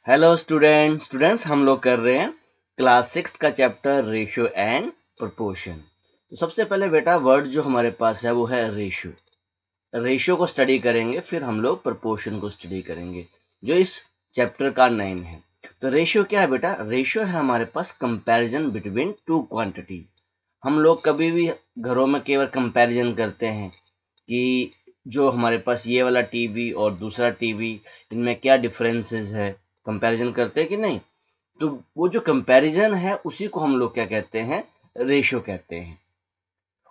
Hello students हम लोग कर रहे हैं क्लास 6 का चैप्टर रेशियो एंड प्रोपोर्शन। तो सबसे पहले बेटा वर्ड जो हमारे पास है वो है रेशियो। रेशियो को स्टडी करेंगे, फिर हम लोग प्रोपोर्शन को स्टडी करेंगे जो इस चैप्टर का नेम है। तो रेशियो क्या है बेटा? रेशियो है हमारे पास कंपैरिजन बिटवीन टू क्वांटिटी। हम लोग कभी भी घरों में केवल कंपैरिजन करते हैं कि जो हमारे पास ये वाला टीवी और दूसरा टीवी, इनमें क्या डिफरेंसेस है, कंपैरिजन करते हैं कि नहीं। तो वो जो कंपैरिजन है उसी को हम लोग क्या कहते हैं? रेशियो कहते हैं।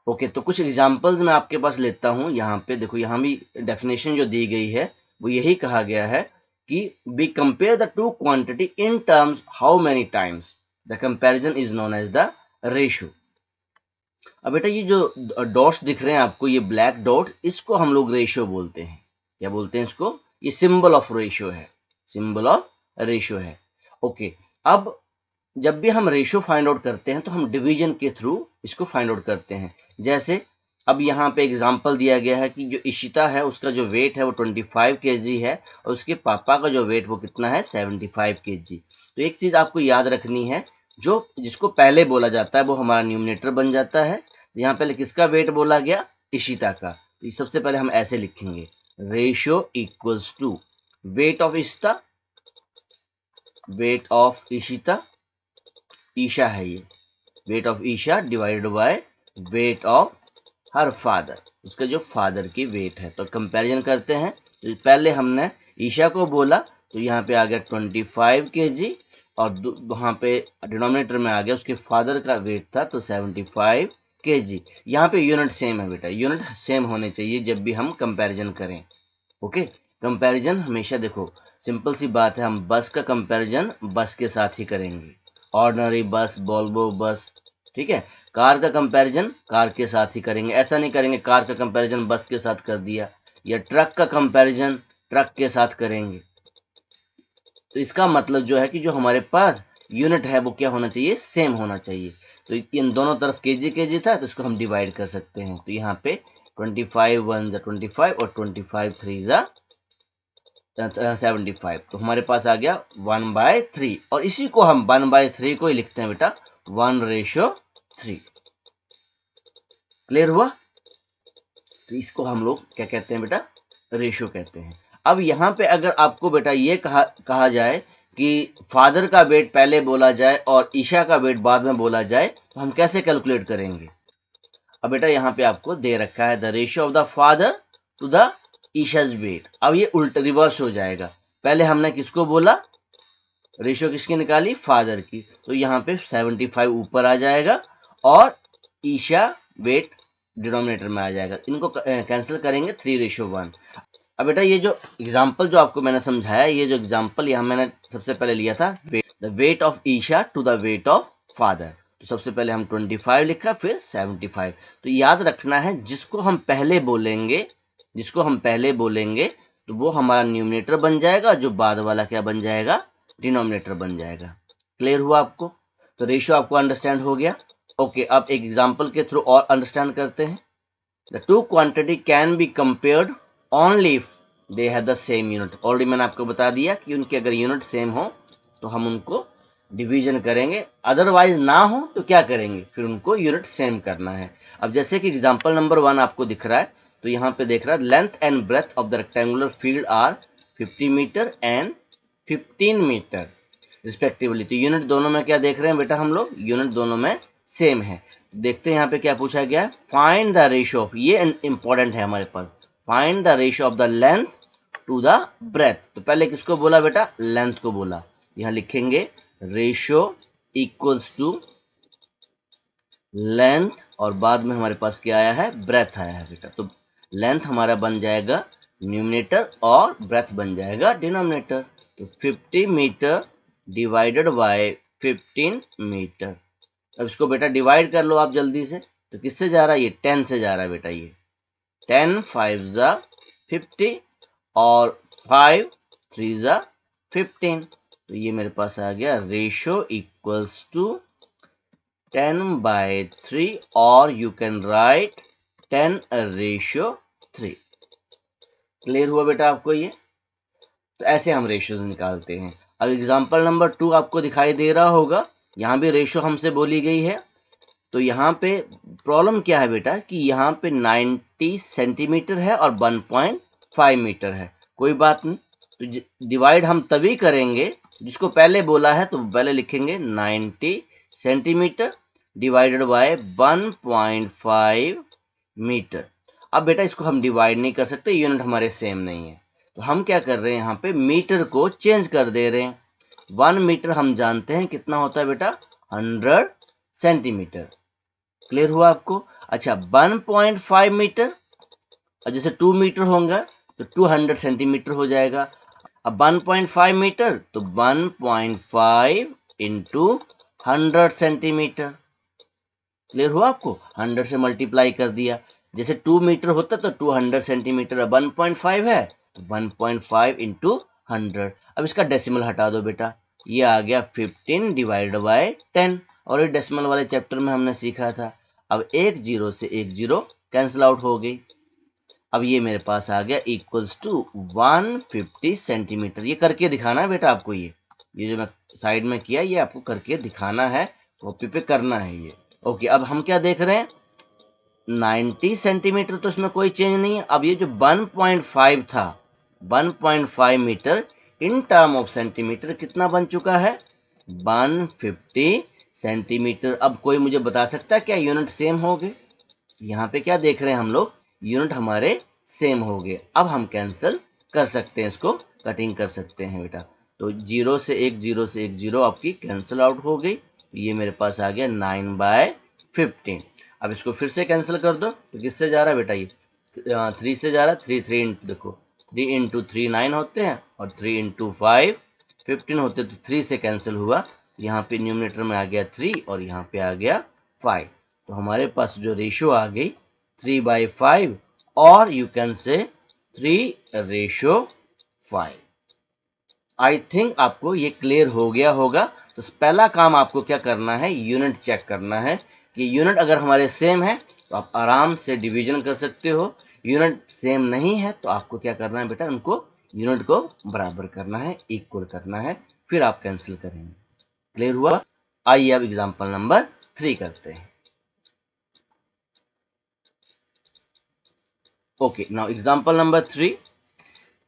ओके, तो कुछ एग्जांपल्स मैं आपके पास लेता हूं। यहाँ पे देखो, यहाँ भी डेफिनेशन जो दी गई है वो यही कहा गया है कि we compare the two quantity in terms how many times the comparison is known as the ratio. अब बेटा ये जो डॉट्स दिख रहे हैं आपको, ये ब्लैक डॉट्स, इसको हम लोग रेशियो बोलते हैं। क्या बोलते हैं इसको? ये सिंबल ऑफ रेशियो है, सिंबल ऑफ रेशियो है। ओके, अब जब भी हम रेशियो फाइंड आउट करते हैं तो हम डिवीजन के थ्रू इसको फाइंड आउट करते हैं। जैसे अब यहाँ पे एग्जांपल दिया गया है कि जो इशिता है उसका जो वेट है वो 25 केजी है और उसके पापा का जो वेट वो कितना है? 75 केजी। तो एक चीज आपको याद रखनी है, जो जिसको पहले बोला जाता है वो हमारा न्यूमरेटर बन जाता है। यहाँ पहले किसका वेट बोला गया? इशिता का। तो सबसे पहले हम ऐसे लिखेंगे, ratio equals to weight of Ishita, weight of Ishita, Isha है ये, weight of Isha divided by weight of her father, उसका जो फादर की वेट है। तो कंपैरिजन करते हैं। तो पहले हमने ईशा को बोला तो यहाँ पे आ गया 25 केजी और वहां पे डिनोमिनेटर में आ गया उसके फादर का वेट था तो 75 केजी। यहाँ पे यूनिट सेम है बेटा, यूनिट सेम होने चाहिए जब भी हम कंपैरिजन करें। ओके, कंपैरिजन हमेशा देखो सिंपल सी बात है, हम बस का कंपैरिजन बस के साथ ही करेंगे, ऑर्डिनरी बस, वोल्वो बस, ठीक है। कार का कंपैरिजन कार के साथ ही करेंगे, ऐसा नहीं करेंगे कार का कंपैरिजन बस के साथ कर दिया, या ट्रक का कंपैरिजन ट्रक के साथ करेंगे। तो इसका मतलब जो है कि जो हमारे पास यूनिट है वो क्या होना चाहिए? सेम होना चाहिए। तो इन दोनों तरफ केजी केजी था तो इसको हम डिवाइड कर सकते हैं। तो यहाँ पे 25 1 25 और 25 3 75, तो हमारे पास आ गया 1/3 और इसी को हम 1/3 को ही लिखते हैं बेटा 1:3। क्लियर हुआ? तो इसको हम लोग क्या कहते हैं बेटा? रेशियो कहते हैं। अब यहाँ पे अगर आपको बेटा ये कहा जाए कि फादर का वेट पहले बोला जाए और ईशा का वेट बाद में बोला जाए तो हम कैसे कैलकुलेट करेंगे? अब बेटा यहाँ पे आपको दे रखा है the ratio of the father to the Isha's weight. अब ये उल्टा रिवर्स हो जाएगा। पहले हमने किसको बोला? रेशियो किसकी निकाली? फादर की। तो यहाँ पे 75 ऊपर आ जाएगा और ईशा वेट डिनोमिनेटर में आ जाएगा। इनको कैंसिल करेंगे 3:1। अब बेटा ये जो एग्जाम्पल जो आपको मैंने समझाया, ये जो एग्जाम्पल यहाँ मैंने सबसे पहले लिया था, the weight of Isha to the weight of father. तो सबसे पहले हम 25 लिखा, फिर 75। तो याद रखना है जिसको हम पहले बोलेंगे, जिसको हम पहले बोलेंगे तो वो हमारा न्यूमरेटर बन जाएगा, जो बाद वाला क्या बन जाएगा? डिनोमिनेटर बन जाएगा। क्लियर हुआ आपको? तो रेशियो आपको अंडरस्टैंड हो गया। ओके, अब एक एग्जांपल के थ्रू और अंडरस्टैंड करते हैं। The two quantity can be compared only if they have the same unit. Already मैंने आपको बता दिया कि उनके अगर यूनिट सेम हो तो हम उनको डिवीजन करेंगे, अदरवाइज ना हो तो क्या करेंगे? फिर उनको यूनिट सेम करना है। अब जैसे कि एग्जांपल नंबर 1 आपको दिख रहा है, तो यहाँ पे देख रहा है length and breadth of the rectangular field are 50 metre and 15 metre respectively. तो यूनिट दोनों में क्या देख रहे हैं बेटा? हम लोग यूनिट दोनों में सेम है। देखते हैं यहाँ पे क्या पूछा गया है, फाइंड द रेशियो ऑफ, ये इंपॉर्टेंट है हमारे पास, find the ratio of the length to the breadth. तो पहले किसको बोला बेटा? लेंथ को बोला। यहाँ लिखेंगे रेशियो इक्वल्स टू लेंथ और बाद में हमारे पास क्या आया है? ब्रेथ आया है बेटा। तो लेंथ हमारा बन जाएगा न्यूमरेटर और ब्रेथ बन जाएगा डिनोमिनेटर। तो 50 मीटर डिवाइडेड बाय 15 मीटर। अब इसको बेटा डिवाइड कर लो आप जल्दी से। तो किससे जा रहा है? ये 10 से जा रहा है बेटा। ये 10 5 जा 50 और 5 3 जा 15। तो ये मेरे पास आ गया रेशियो इक्वल्स टू 10/3 और यू कैन राइट 10:3। क्लियर हुआ बेटा आपको ये? तो ऐसे हम रेशियोज निकालते हैं। अब एग्जाम्पल नंबर 2 आपको दिखाई दे रहा होगा, यहाँ भी रेशो हमसे बोली गई है। तो यहाँ पे प्रॉब्लम क्या है बेटा कि यहाँ पे 90 सेंटीमीटर है और 1.5 मीटर है। कोई बात नहीं, तो डिवाइड हम तभी करेंगे, जिसको पहले बोला है तो पहले लिखेंगे 90 सेंटीमीटर डिवाइडेड बाय 1.5 मीटर। अब बेटा इसको हम डिवाइड नहीं कर सकते, यूनिट हमारे सेम नहीं है, तो हम क्या कर रहे हैं, यहाँ पे मीटर को चेंज कर दे रहे हैं। 1 मीटर हम जानते हैं कितना होता है बेटा, 100 सेंटीमीटर। क्लियर हुआ आपको? अच्छा, 1.5 मीटर, और जैसे 2 मीटर होगा तो 200 सेंटीमीटर हो जाएगा। अब 1.5 मीटर तो 1.5 इंटू 100 सेंटीमीटर। क्लियर हुआ आपको? 100 से मल्टीप्लाई कर दिया। जैसे 2 मीटर होता तो 200 सेंटीमीटर, 1.5 है तो 1.5 इंटू 100। अब इसका डेसिमल हटा दो बेटा, ये आ गया 15 डिवाइड बाय 10, और ये डेसिमल वाले चैप्टर में हमने सीखा था। अब एक जीरो से एक जीरो कैंसिल आउट हो गई। अब ये मेरे पास आ गया इक्वल्स टू 150 सेंटीमीटर। ये करके दिखाना है बेटा आपको, ये जो मैं साइड में किया ये आपको करके दिखाना है, कॉपी पे करना है ये। ओके, अब हम क्या देख रहे हैं, 90 सेंटीमीटर तो इसमें कोई चेंज नहीं है। अब ये जो 1.5 था, 1.5 metre in term of centimetre कितना बन चुका है, 150 सेंटीमीटर। अब कोई मुझे बता सकता है क्या यूनिट सेम हो गए? यहाँ पे क्या देख रहे हैं हम लोग, यूनिट हमारे सेम हो गए। अब हम कैंसिल कर सकते हैं, इसको कटिंग कर सकते हैं बेटा। तो जीरो से एक जीरो आपकी कैंसिल आउट हो गई। ये मेरे पास आ गया 9/15। अब इसको फिर से कैंसिल कर दो, तो किससे जा रहा है बेटा, ये 3 से जा रहा है। 3 इंटू देखो 3 इंटू 3 9 होते हैं, और 3 इंटू 5 15 होते हैं, तो 3 से कैंसिल हुआ। यहाँ पे न्यूमरेटर में आ गया 3 और यहाँ पे आ गया 5। तो हमारे पास जो रेशियो आ गई 3/5, और you can say 3:5। I think आपको ये क्लियर हो गया होगा। तो पहला काम आपको क्या करना है, यूनिट चेक करना है कि यूनिट अगर हमारे सेम है तो आप आराम से डिवीजन कर सकते हो। यूनिट सेम नहीं है तो आपको क्या करना है बेटा, उनको यूनिट को बराबर करना है, इक्वल करना है, फिर आप कैंसिल करेंगे। क्लियर हुआ? आइए अब एग्जांपल नंबर 3 करते हैं। Okay, now example number 3।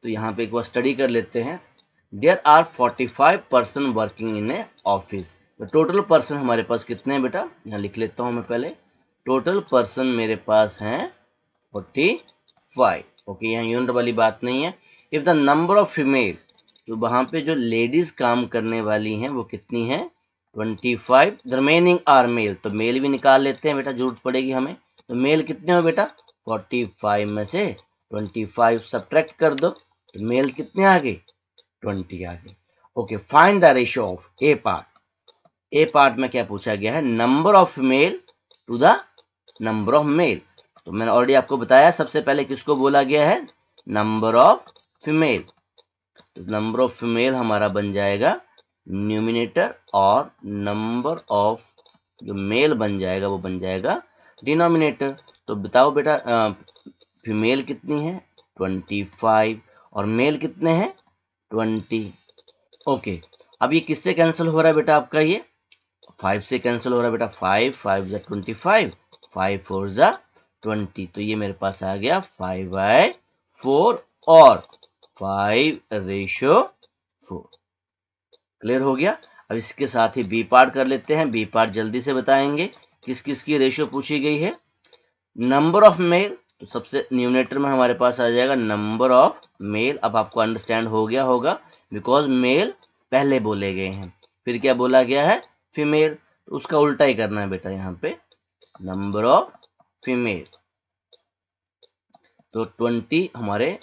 तो यहाँ पे एक बार स्टडी कर लेते हैं। There are 45 person working in a office. तो टोटल पर्सन हमारे पास कितने हैं बेटा, यहाँ लिख लेता हूँ मैं पहले। टोटल पर्सन मेरे पास हैं 45। ओके, यहाँ यूनिट वाली बात नहीं है। If the number of female, तो वहां पे जो लेडीज काम करने वाली हैं वो कितनी है, 25। द रिमेनिंग आर मेल, तो मेल भी निकाल लेते हैं बेटा, जरूरत पड़ेगी हमें। तो मेल कितने हो बेटा, 45 में से 25 सब्ट्रैक्ट कर दो, तो मेल कितने आ गए, 20 आ गए। Okay, find the ratio of a part. A part में क्या पूछा गया है, number of female to the number of male. तो मैंने ऑलरेडी आपको बताया, सबसे पहले किसको बोला गया है, नंबर ऑफ फीमेल। तो नंबर ऑफ फीमेल हमारा बन जाएगा न्यूमिनेटर, और नंबर ऑफ जो मेल बन जाएगा वो बन जाएगा डिनोमिनेटर। तो बताओ बेटा, फीमेल कितनी है 25, और मेल कितने हैं 20। ओके, अब ये किससे कैंसिल हो रहा है बेटा आपका, ये 5 से कैंसिल हो रहा है बेटा। 5 5 जा 25, 5 4 जा 20। तो ये मेरे पास आ गया 5/4 और 5:4। क्लियर हो गया? अब इसके साथ ही बी पार्ट कर लेते हैं। बी पार्ट जल्दी से बताएंगे किस किस की रेशियो पूछी गई है। नंबर ऑफ मेल, तो सबसे न्यूमरेटर में हमारे पास आ जाएगा नंबर ऑफ मेल। अब आपको अंडरस्टैंड हो गया होगा, बिकॉज मेल पहले बोले गए हैं, फिर क्या बोला गया है, फीमेल। तो उसका उल्टा ही करना है बेटा, यहाँ पे नंबर ऑफ फीमेल। तो 20 हमारे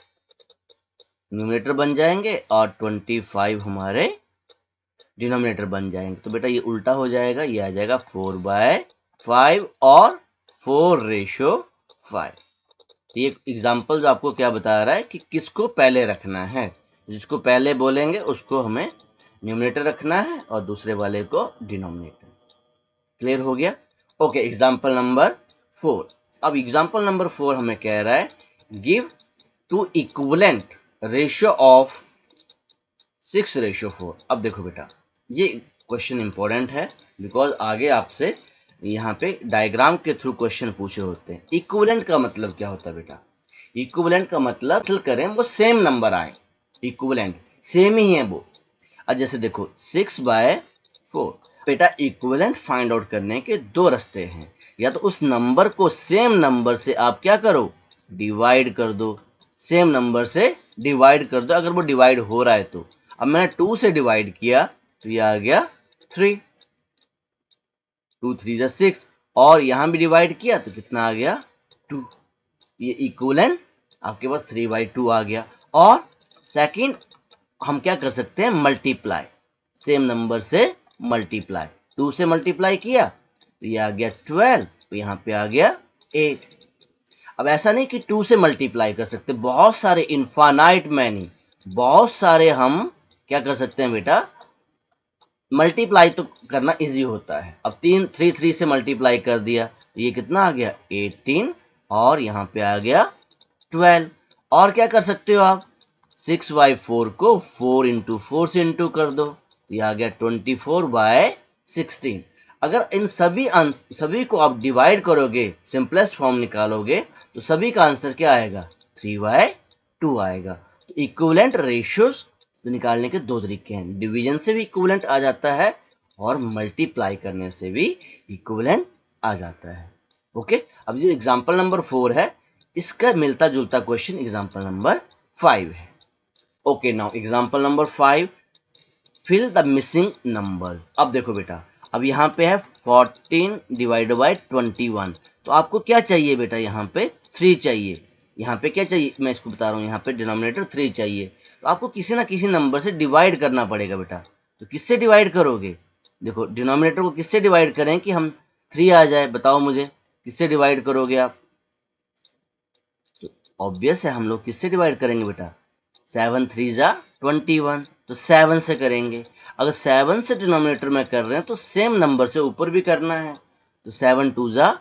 न्यूमरेटर बन जाएंगे और 25 हमारे डिनोमिनेटर बन जाएंगे। तो बेटा ये उल्टा हो जाएगा, ये आ जाएगा 4/5 और 4:5। ये एग्जाम्पल आपको क्या बता रहा है कि किसको पहले रखना है। जिसको पहले बोलेंगे उसको हमें न्यूमरेटर रखना है और दूसरे वाले को डिनोमिनेटर। क्लियर हो गया? Okay, example number 4। अब एग्जाम्पल नंबर 4 हमें कह रहा है, give two equivalent ratio of 6:4। अब देखो बेटा, ये क्वेश्चन इंपॉर्टेंट है बिकॉज आगे आपसे यहाँ पे डायग्राम के थ्रू क्वेश्चन पूछे होते हैं। इक्विवेलेंट का मतलब क्या होता है बेटा? इक्विवेलेंट का मतलब करें वो सेम नंबर आए, इक्विवेलेंट सेम ही है वो। अब जैसे देखो 6/4 बेटा, इक्विवेलेंट फाइंड आउट करने के दो रास्ते हैं। या तो उस नंबर को सेम नंबर से आप क्या करो, डिवाइड कर दो, सेम नंबर से डिवाइड कर दो अगर वो डिवाइड हो रहा है तो। अब मैंने 2 से डिवाइड किया तो ये आ गया 3, 2 3 6, और यहां भी डिवाइड किया तो कितना आ गया 2। ये इक्विवेलेंट आपके पास 3/2 आ गया। और सेकंड हम क्या कर सकते हैं, मल्टीप्लाई, सेम नंबर से मल्टीप्लाई, 2 से मल्टीप्लाई किया तो ये आ गया 12, तो यहां पे आ गया 8। अब ऐसा नहीं कि 2 से मल्टीप्लाई कर सकते, बहुत सारे इनफाइनाइट मैनी, बहुत सारे हम क्या कर सकते हैं बेटा, मल्टीप्लाई तो करना इजी होता है। अब 3 से मल्टीप्लाई कर दिया तो ये कितना आ गया 18, और यहाँ पे आ गया 12। और क्या कर सकते हो आप, 6/4 को 4 इंटू 4 से इंटू कर दो, ये आ गया 24/16। अगर इन सभी को आप डिवाइड करोगे, सिंपलेस्ट फॉर्म निकालोगे तो सभी का आंसर क्या आएगा, 3/2 आएगा। इक्विवेलेंट रेशियोज निकालने के दो तरीके हैं, डिवीजन से भी इक्विवेलेंट आ जाता है और मल्टीप्लाई करने से भी इक्विवेलेंट आ जाता है। ओके, अब जो एग्जांपल नंबर 4 है इसका मिलता जुलता क्वेश्चन एग्जांपल नंबर 5 है। Okay, now example number 5, fill the missing numbers. अब देखो बेटा, अब यहाँ पे है 14/21, तो आपको क्या चाहिए बेटा, यहाँ पे 3 चाहिए। यहाँ पे क्या चाहिए मैं इसको बता रहा हूँ, यहाँ पे डिनोमिनेटर 3 चाहिए, तो आपको किसी ना किसी नंबर से डिवाइड करना पड़ेगा बेटा। तो किससे डिवाइड करोगे, देखो डिनोमिनेटर को किससे डिवाइड करें कि हम 3 आ जाए, बताओ मुझे किससे डिवाइड करोगे आप। तो ऑब्वियस है हम लोग किससे डिवाइड करेंगे बेटा, 7 3 21, तो 7 से करेंगे। अगर 7 से डिनोमिनेटर में कर रहे हैं तो सेम नंबर से ऊपर भी करना है, तो 7 2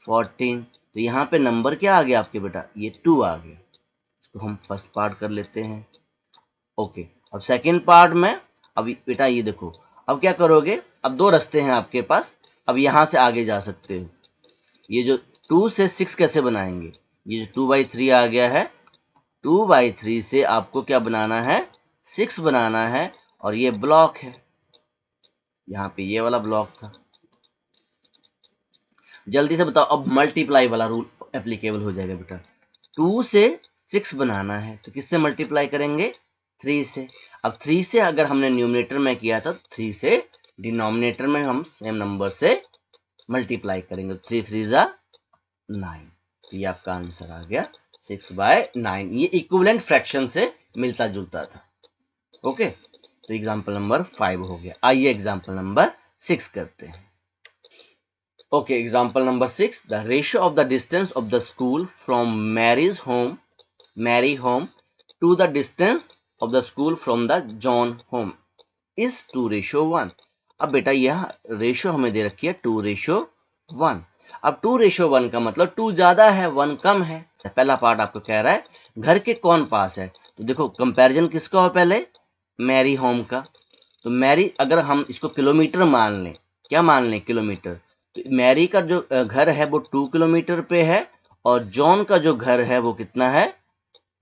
14, तो यहाँ पे नंबर क्या आ गया आपके बेटा, ये 2 आ गया। इसको हम फर्स्ट पार्ट कर लेते हैं। ओके, अब सेकेंड पार्ट में, अब बेटा ये देखो, अब क्या करोगे, अब दो रास्ते हैं आपके पास, अब यहाँ से आगे जा सकते हो। ये जो 2 से 6 कैसे बनाएंगे, ये जो 2/3 आ गया है, 2/3 से आपको क्या बनाना है, 6 बनाना है, और ये ब्लॉक है, यहाँ पे ये वाला ब्लॉक था। जल्दी से बताओ, अब मल्टीप्लाई वाला रूल एप्लीकेबल हो जाएगा बेटा। 2 से 6 बनाना है तो किससे मल्टीप्लाई करेंगे, 3 से। अब 3 से अगर हमने न्यूमरेटर में किया था, 3 से डिनोमिनेटर में हम सेम नंबर से मल्टीप्लाई करेंगे, 3 3 9, तो ये आपका आंसर आ गया 6/9। ये इक्विवेलेंट फ्रैक्शन से मिलता जुलता था। ओके, तो एग्जांपल नंबर 5 हो गया। आइए एग्जांपल नंबर 6 करते हैं। Okay, example number 6, the ratio of the distance of the school from Mary home to the distance of the school from the John home is 2:1। अब बेटा यह रेशियो हमें दे रखी है 2:1। अब 2:1 का मतलब 2 ज्यादा है 1 कम है। पहला पार्ट आपको कह रहा है घर के कौन पास है, तो देखो कंपैरिजन किसका हो, पहले मैरी होम का। तो मैरी अगर हम इसको किलोमीटर मान लें, क्या मान लें, किलोमीटर, तो मैरी का जो घर है वो 2 किलोमीटर पे है, और जॉन का जो घर है वो कितना है,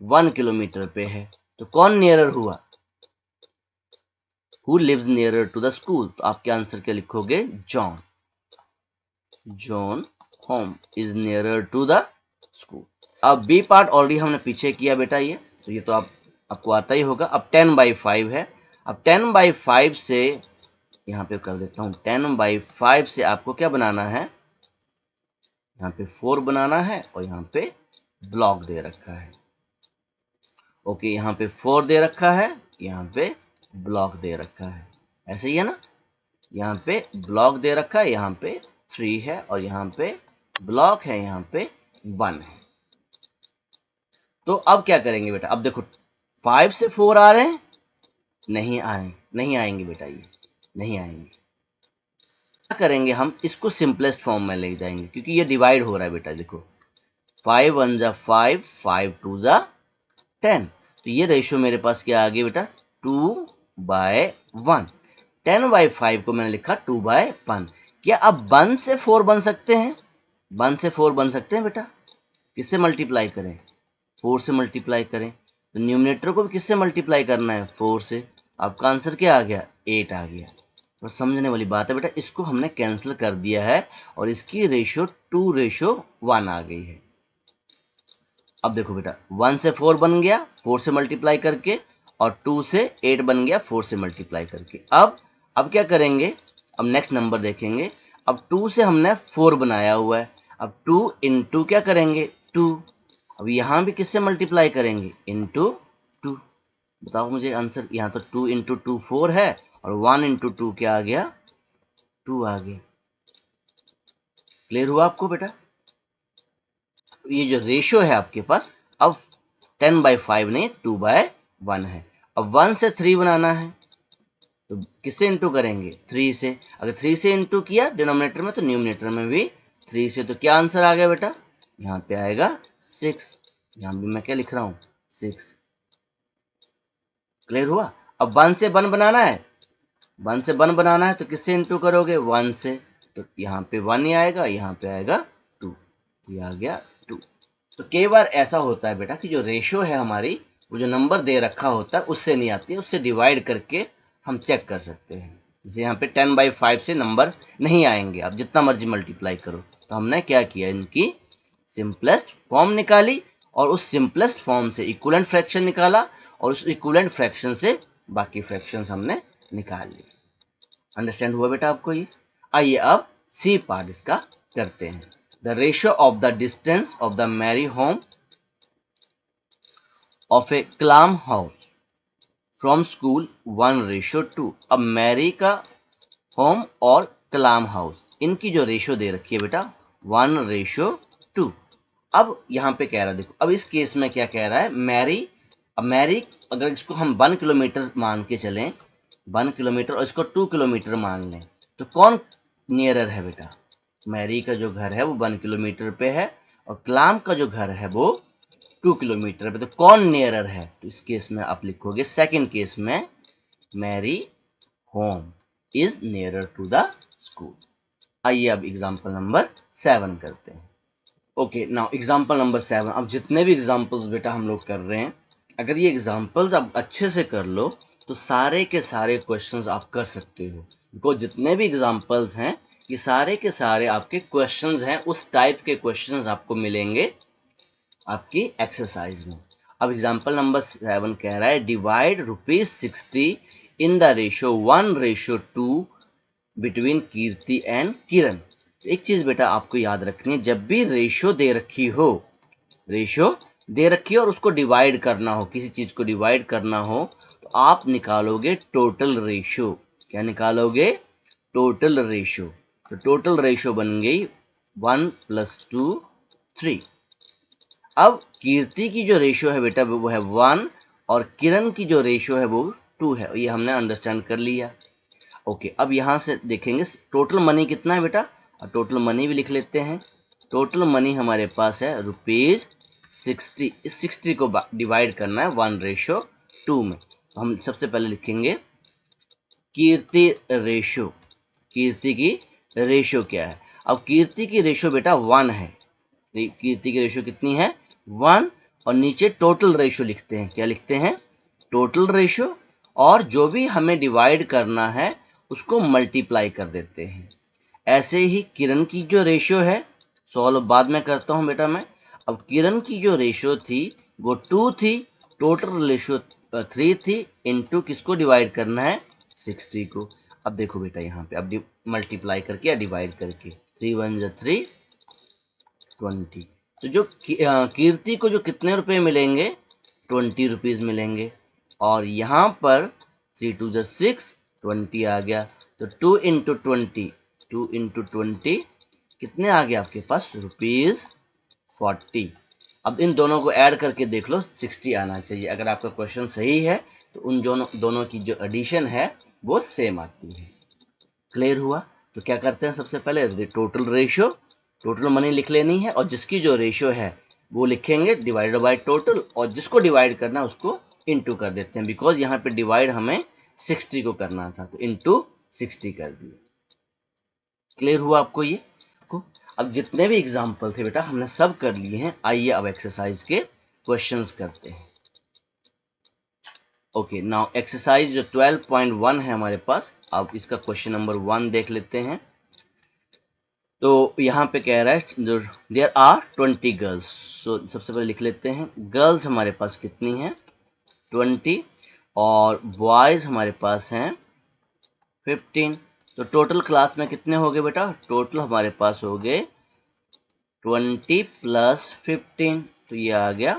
1 किलोमीटर पे है। तो कौन नियरर हुआ, who lives nearer to the school, तो आपके आंसर क्या लिखोगे, John. John home is nearer to the school. अब बी पार्ट ऑलरेडी हमने पीछे किया बेटा, ये तो ये तो आपको आता ही होगा। अब 10/5 है, अब 10/5 से यहाँ पे कर देता हूँ, 10/5 से आपको क्या बनाना है, यहाँ पे 4 बनाना है, और यहाँ पे ब्लॉक दे रखा है। ओके, यहाँ पे 4 दे रखा है, यहाँ पे ब्लॉक दे रखा है, ऐसे ही है ना। यहाँ पे ब्लॉक दे रखा है, यहाँ पे 3 है, और यहाँ पे ब्लॉक है, यहाँ पे 1 है। तो अब क्या करेंगे बेटा, अब देखो 5 से 4 आ रहे हैं, नहीं आएंगे बेटा, ये नहीं आएंगे। क्या करेंगे हम, इसको सिंपलेस्ट फॉर्म में ले जाएंगे, क्योंकि ये डिवाइड हो रहा है बेटा। देखो 5 1 5, 5 2 10, तो ये रेशियो मेरे पास क्या आ गया बेटा, 2 2/1। 10/5 को मैंने लिखा 2/1। क्या अब 1 से 4 बन सकते हैं? 1 से 4 बन सकते हैं बेटा? किससे मल्टीप्लाई करें? 4 से मल्टीप्लाई करें। तो न्यूमरेटर को भी किससे मल्टीप्लाई करना है? 4 से। आपका आंसर क्या आ गया? 8 आ गया। और समझने वाली बात है बेटा, इसको हमने कैंसिल कर दिया है और इसकी रेशियो 2:1 आ गई है। अब देखो बेटा, 1 से 4 बन गया 4 से मल्टीप्लाई करके, और 2 से 8 बन गया 4 से मल्टीप्लाई करके। अब क्या करेंगे? अब नेक्स्ट नंबर देखेंगे। अब 2 से हमने 4 बनाया हुआ है। अब 2 इंटू क्या करेंगे? 2। अब यहां भी किससे मल्टीप्लाई करेंगे? इंटू 2। बताओ मुझे आंसर। यहाँ तो 2 इंटू 2 4 है, और 1 इंटू 2 क्या आ गया? 2 आ गया। क्लियर हुआ आपको बेटा? ये जो रेशियो है आपके पास, अब 10/5 नहीं 2/1 है। अब 1 से 3 बनाना है, तो किससे इंटू करेंगे? 3 से। अगर 3 से इंटू किया डिनोमिनेटर में, तो न्यूमिनेटर में भी 3 से। तो क्या आंसर आ गया बेटा? यहाँ पे आएगा 6। यहाँ भी मैं क्या लिख रहा हूँ? 6। क्लियर हुआ? अब 1 से 1 बनाना है। 1 से 1 बनाना है तो किससे इंटू करोगे? 1 से। तो यहाँ पे 1 ही आएगा, यहाँ पे आएगा 2। ये आ गया 2। तो कई बार ऐसा होता है बेटा कि जो रेशियो है हमारी, वो जो नंबर दे रखा होता है उससे नहीं आती है, उससे डिवाइड करके हम चेक कर सकते हैं। जैसे यहाँ पे 10/5 से नंबर नहीं आएंगे, आप जितना मर्जी मल्टीप्लाई करो। तो हमने क्या किया? इनकी सिंपलेस्ट फॉर्म निकाली, और उस सिंपलेस्ट फॉर्म से इक्विवेलेंट फ्रैक्शन निकाला, और उस इक्विवेलेंट फ्रैक्शन से बाकी फ्रैक्शंस हमने निकाल लिए। अंडरस्टैंड हुआ बेटा आपको ये? आइए अब सी पार्ट इसका करते हैं। The ratio of the distance of the Mary home of a Clam house from school 1:2। अब मैरी का होम और कलाम हाउस, इनकी जो रेशियो दे रखी है बेटा 1:2। अब यहाँ पे कह रहा है, देखो अब इस केस में क्या कह रहा है? मैरी। अब मैरी अगर इसको हम 1 किलोमीटर मान के चलें, 1 किलोमीटर, और इसको 2 किलोमीटर मान लें, तो कौन नियरर है बेटा? मैरी का जो घर है वो 1 किलोमीटर पे है, और क्लाम का जो घर है वो 2 किलोमीटर पे। तो कौन नियरर है? तो इस केस में आप लिखोगे, सेकंड केस में, Mary home is nearer to the school. आइए अब एग्जांपल नंबर 7 करते हैं। Okay, now example number 7। अब जितने भी एग्जांपल्स बेटा हम लोग कर रहे हैं, अगर ये एग्जांपल्स आप अच्छे से कर लो तो सारे के सारे क्वेश्चंस आप कर सकते हो। बिकॉज जितने भी एग्जांपल्स हैं, ये सारे के सारे आपके क्वेश्चंस हैं, उस टाइप के क्वेश्चंस आपको मिलेंगे आपकी एक्सरसाइज में। अब एग्जांपल नंबर 7 कह रहा है, divide ₹60 in the ratio 1:2 between Kirti and Kiran. एक चीज बेटा आपको याद रखनी है, जब भी रेशियो दे रखी हो, रेशियो दे रखी हो और उसको डिवाइड करना हो, किसी चीज को डिवाइड करना हो, तो आप निकालोगे टोटल रेशियो। क्या निकालोगे? Total ratio. तो टोटल रेशियो बन गई 1 + 2 3। अब कीर्ति की जो रेशियो है बेटा वो है 1, और किरण की जो रेशियो है वो 2 है। ये हमने अंडरस्टैंड कर लिया। ओके, अब यहां से देखेंगे टोटल मनी कितना है बेटा, और टोटल मनी भी लिख लेते हैं। टोटल मनी हमारे पास है ₹60। इस 60 को डिवाइड करना है 1:2 में। तो हम सबसे पहले लिखेंगे कीर्ति रेशियो। कीर्ति की रेशियो क्या है? अब कीर्ति की रेशियो बेटा 1 है। कीर्ति की रेशियो कितनी है? 1। और नीचे टोटल रेशियो लिखते हैं। क्या लिखते हैं? Total ratio. और जो भी हमें डिवाइड करना है उसको मल्टीप्लाई कर देते हैं। ऐसे ही किरण की जो रेशियो है, सॉल्व बाद में करता हूं बेटा मैं। अब किरण की जो रेशियो थी वो 2 थी, टोटल रेशियो 3 थी, इनटू किसको डिवाइड करना है? 60 को। अब देखो बेटा यहाँ पे, अब मल्टीप्लाई करके या डिवाइड करके, 3 × 1 = 3, 20। तो जो कीर्ति को जो कितने रुपए मिलेंगे? 20 रुपीज मिलेंगे। और यहाँ पर 3 × 2 = 6, 20 आ गया। तो 2 × 20, 2 × 20 कितने आ गए आपके पास? ₹40। अब इन दोनों को ऐड करके देख लो, 60 आना चाहिए। अगर आपका क्वेश्चन सही है तो उन दोनों की जो एडिशन है वो सेम आती है। क्लियर हुआ? तो क्या करते हैं, सबसे पहले टोटल रेशियो, टोटल मनी लिख लेनी है, और जिसकी जो रेशियो है वो लिखेंगे डिवाइडेड बाय टोटल, और जिसको डिवाइड करना है उसको इनटू कर देते हैं। बिकॉज यहाँ पे डिवाइड हमें 60 को करना था, तो इंटू 60 कर दिया। क्लियर हुआ आपको ये? अब जितने भी एग्जाम्पल थे बेटा हमने सब कर लिए हैं। आइए अब एक्सरसाइज के क्वेश्चंस करते हैं। ओके, नाउ एक्सरसाइज जो 12.1 है हमारे पास, अब इसका क्वेश्चन नंबर 1 देख लेते हैं। तो यहाँ पे कह रहा है जो देयर आर 20 गर्ल्स। सो सबसे पहले लिख लेते हैं गर्ल्स हमारे पास कितनी हैं, 20, और बॉयज हमारे पास हैं 15। तो टोटल क्लास में कितने हो गए बेटा? टोटल हमारे पास हो गए 20 प्लस 15, तो ये आ गया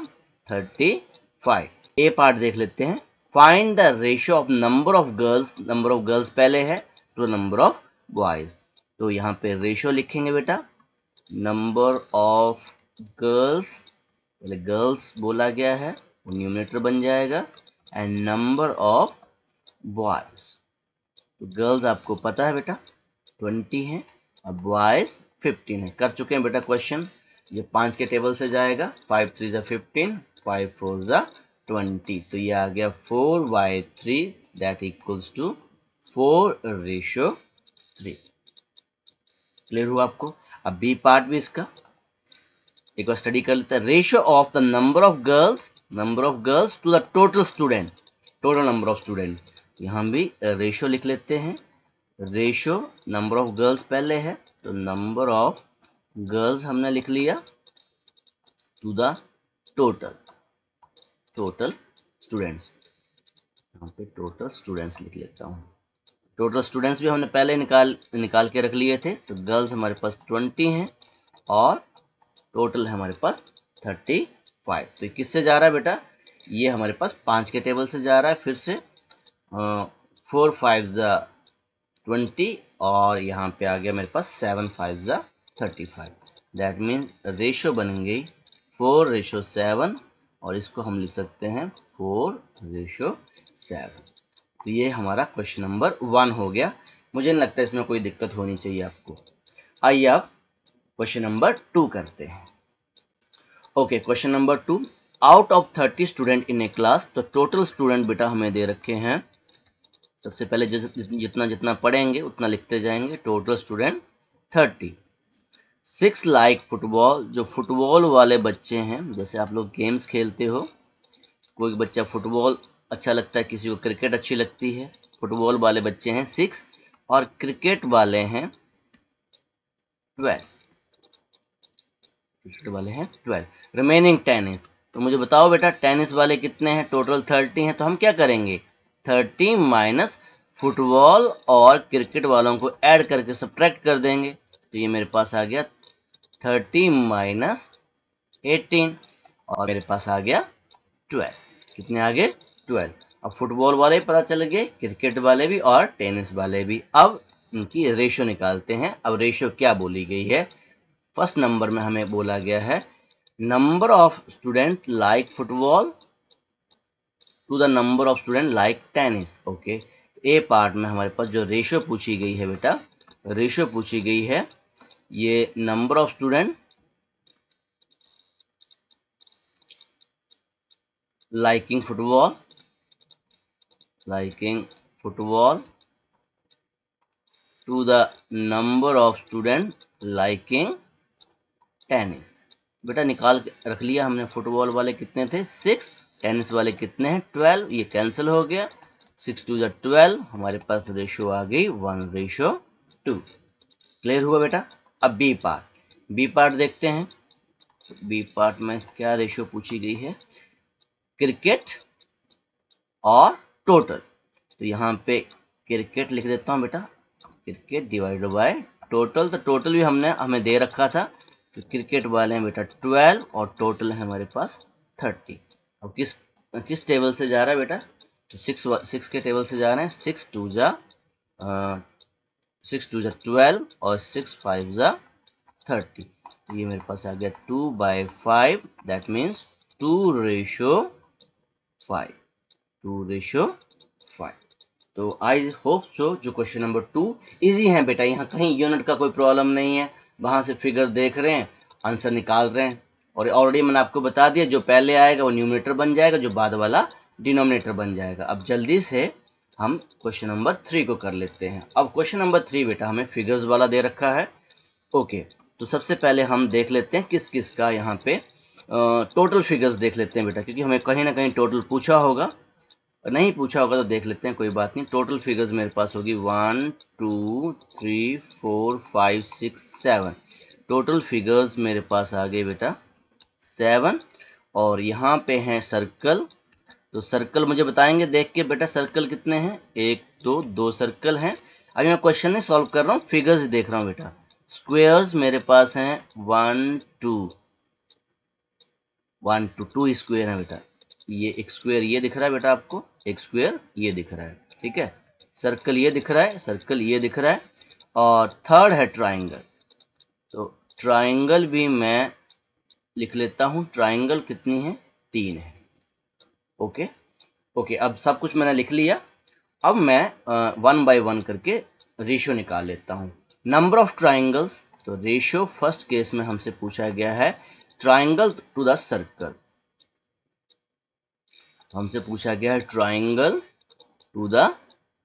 35। ए पार्ट देख लेते हैं। Find the ratio of number of girls पहले है तो नंबर ऑफ बॉयज। तो यहाँ पे रेशियो लिखेंगे बेटा, नंबर ऑफ गर्ल्स, पहले गर्ल्स बोला गया है वो न्यूमरेटर बन जाएगा, एंड नंबर ऑफ बॉयज। तो गर्ल्स आपको पता है बेटा 20 है, अब बॉयज 15 है। कर चुके हैं बेटा क्वेश्चन। ये 5 के टेबल से जाएगा, 5 3 ज़ा 15, 5 4 ज़ा 20, तो ये आ गया 4/3, दैट इक्वल्स टू 4:3। क्लियर हुआ आपको? अब बी पार्ट भी इसका एक बार स्टडी कर लेते हैं। Ratio of the number of girls to the total student, total number of student. यहाँ भी रेशियो लिख लेते हैं। रेशियो नंबर ऑफ गर्ल्स पहले है, तो नंबर ऑफ गर्ल्स हमने लिख लिया टू द टोटल स्टूडेंट्स। यहाँ पे टोटल स्टूडेंट्स लिख लेता हूँ। टोटल स्टूडेंट्स भी हमने पहले निकाल के रख लिए थे। तो गर्ल्स हमारे पास 20 हैं और टोटल है हमारे पास 35। तो किससे जा रहा है बेटा? ये हमारे पास 5 के टेबल से जा रहा है। फिर से 4 5 ज़ा 20, और यहाँ पे आ गया मेरे पास 7 5 ज़ा 35। दैट मीन रेशियो बन गई 4:7, और इसको हम लिख सकते हैं 4:7। तो ये हमारा क्वेश्चन नंबर 1 हो गया। मुझे नहीं लगता इसमें कोई दिक्कत होनी चाहिए आपको। आइए अब क्वेश्चन नंबर 2 करते हैं। Okay, question number 2, out of 30 student in A class, तो टोटल स्टूडेंट बेटा हमें दे रखे हैं। सबसे पहले जितना जितना पढ़ेंगे उतना लिखते जाएंगे। Total student 30। 6 लाइक फुटबॉल, जो फुटबॉल वाले बच्चे हैं, जैसे आप लोग गेम्स खेलते हो, कोई बच्चा फुटबॉल अच्छा लगता है, किसी को क्रिकेट अच्छी लगती है, फुटबॉल वाले बच्चे हैं 6, और क्रिकेट वाले हैं 12। रिमेनिंग टेनिस, तो मुझे बताओ बेटा टेनिस वाले कितने हैं? टोटल 30 हैं। तो हम क्या करेंगे, 30 माइनस फुटबॉल और क्रिकेट वालों को ऐड करके सब्ट्रैक्ट कर देंगे। तो ये मेरे पास आ गया 30 माइनस 18, और मेरे पास आ गया 12। कितने आ गए? 12। अब फुटबॉल वाले पता चल गए, क्रिकेट वाले भी और टेनिस वाले भी। अब इनकी रेशियो निकालते हैं। अब रेशियो क्या बोली गई है? फर्स्ट नंबर में हमें बोला गया है number of student like football to the number of student like tennis. Okay, A part में हमारे पास जो रेशियो पूछी गई है बेटा, रेशियो पूछी गई है ये number of student liking football to the number of student liking tennis। बेटा निकाल के रख लिया हमने। फुटबॉल वाले कितने थे? 6, टेनिस वाले कितने हैं? 12। ये कैंसिल हो गया, 6 2 ज़ा 12, हमारे पास रेशियो आ गई 1:2। क्लियर हुआ बेटा? अब बी पार्ट देखते हैं। बी पार्ट में क्या रेशियो पूछी गई है? क्रिकेट और टोटल। तो यहाँ पे क्रिकेट लिख देता हूँ बेटा, क्रिकेट डिवाइडेड बाय टोटल। तो टोटल भी हमें दे रखा था, तो क्रिकेट वाले हैं बेटा 12 और टोटल है हमारे पास 30। अब किस टेबल से जा रहा है बेटा? तो 6 के टेबल से जा रहे हैं। 6 2 ज़ा 12 और 6 5 ज़ा 30। ये मेरे पास आ गया 2/5, दैट मीन्स 2:5। तो आई होप सो जो क्वेश्चन नंबर 2 इजी है बेटा। यहाँ कहीं यूनिट का कोई प्रॉब्लम नहीं है, वहां से फिगर देख रहे हैं, आंसर निकाल रहे हैं। और ऑलरेडी मैंने आपको बता दिया जो पहले आएगा वो न्यूमरेटर बन जाएगा, जो बाद वाला डिनोमिनेटर बन जाएगा। अब जल्दी से हम क्वेश्चन नंबर 3 को कर लेते हैं। अब क्वेश्चन नंबर 3 बेटा हमें फिगर्स वाला दे रखा है। ओके, तो सबसे पहले हम देख लेते हैं किस किस का यहाँ पे टोटल फिगर्स देख लेते हैं बेटा, क्योंकि हमें कहीं ना कहीं टोटल पूछा होगा, नहीं पूछा होगा तो देख लेते हैं, कोई बात नहीं। टोटल फिगर्स मेरे पास होगी 1 2 3 4 5 6 7। टोटल फिगर्स मेरे पास आ गए बेटा 7। और यहाँ पे हैं सर्कल, तो सर्कल मुझे बताएंगे देख के बेटा सर्कल कितने हैं, 1 2 सर्कल हैं। अभी मैं क्वेश्चन नहीं सॉल्व कर रहा हूँ, फिगर्स देख रहा हूँ बेटा। स्क्वेयर्स मेरे पास हैं 1 2 2 स्क्वेयर है बेटा। ये एक स्क्वेयर ये दिख रहा है बेटा आपको, एक स्क्वेयर ये दिख रहा है, ठीक है। सर्कल ये दिख रहा है, सर्कल ये दिख रहा है। और थर्ड है ट्राइंगल, तो ट्राइंगल भी मैं लिख लेता हूं। ट्राइंगल कितनी है, 3 है। ओके ओके, अब सब कुछ मैंने लिख लिया। अब मैं 1 बाय 1 करके रेशियो निकाल लेता हूं। नंबर ऑफ ट्राइंगल्स, तो रेशियो फर्स्ट केस में हमसे पूछा गया है ट्राइंगल टू द सर्कल, हमसे पूछा गया है triangle to the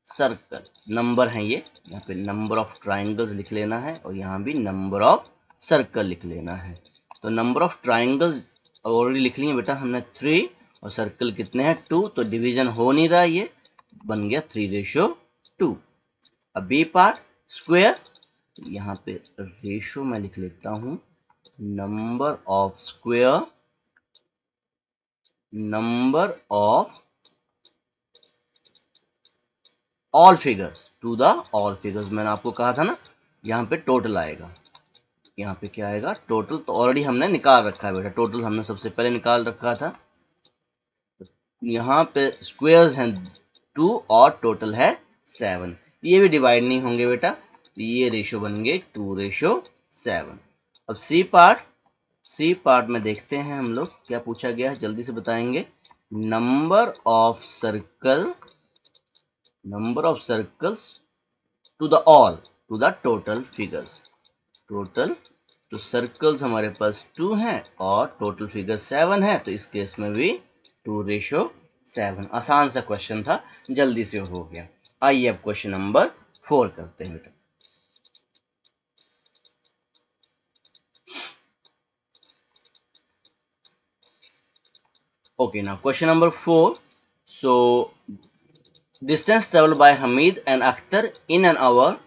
circle. Number है ये, यहाँ पे नंबर ऑफ ट्राइंगल्स लिख लेना है और यहाँ भी नंबर ऑफ सर्कल लिख लेना है। तो नंबर ऑफ ट्राइंगल्स ऑलरेडी लिख लिए बेटा हमने 3, और सर्कल कितने हैं 2, तो डिवीजन हो नहीं रहा, ये बन गया 3:2। अब बी पार्ट स्क्वेयर, तो यहाँ पे रेशो मैं लिख लेता हूं number of square, number of all figures to the all figures. मैंने आपको कहा था ना यहाँ पे टोटल आएगा, यहाँ पे क्या आएगा टोटल, तो ऑलरेडी हमने निकाल रखा है बेटा, टोटल हमने सबसे पहले निकाल रखा था। यहाँ पे स्क्वेयर्स हैं 2 और टोटल है 7, ये भी डिवाइड नहीं होंगे बेटा, तो ये रेशो बन गए 2:7। अब सी पार्ट में देखते हैं हम लोग क्या पूछा गया है, जल्दी से बताएंगे। Number of circles to the total figures. Total तो सर्कल्स हमारे पास 2 हैं और टोटल फिगर 7 है, तो इस केस में भी 2:7। आसान सा क्वेश्चन था, जल्दी से हो गया। आइए अब क्वेश्चन नंबर 4 करते हैं बेटा। Okay, now question number 4. So, distance traveled by Hamid and Akhtar in an hour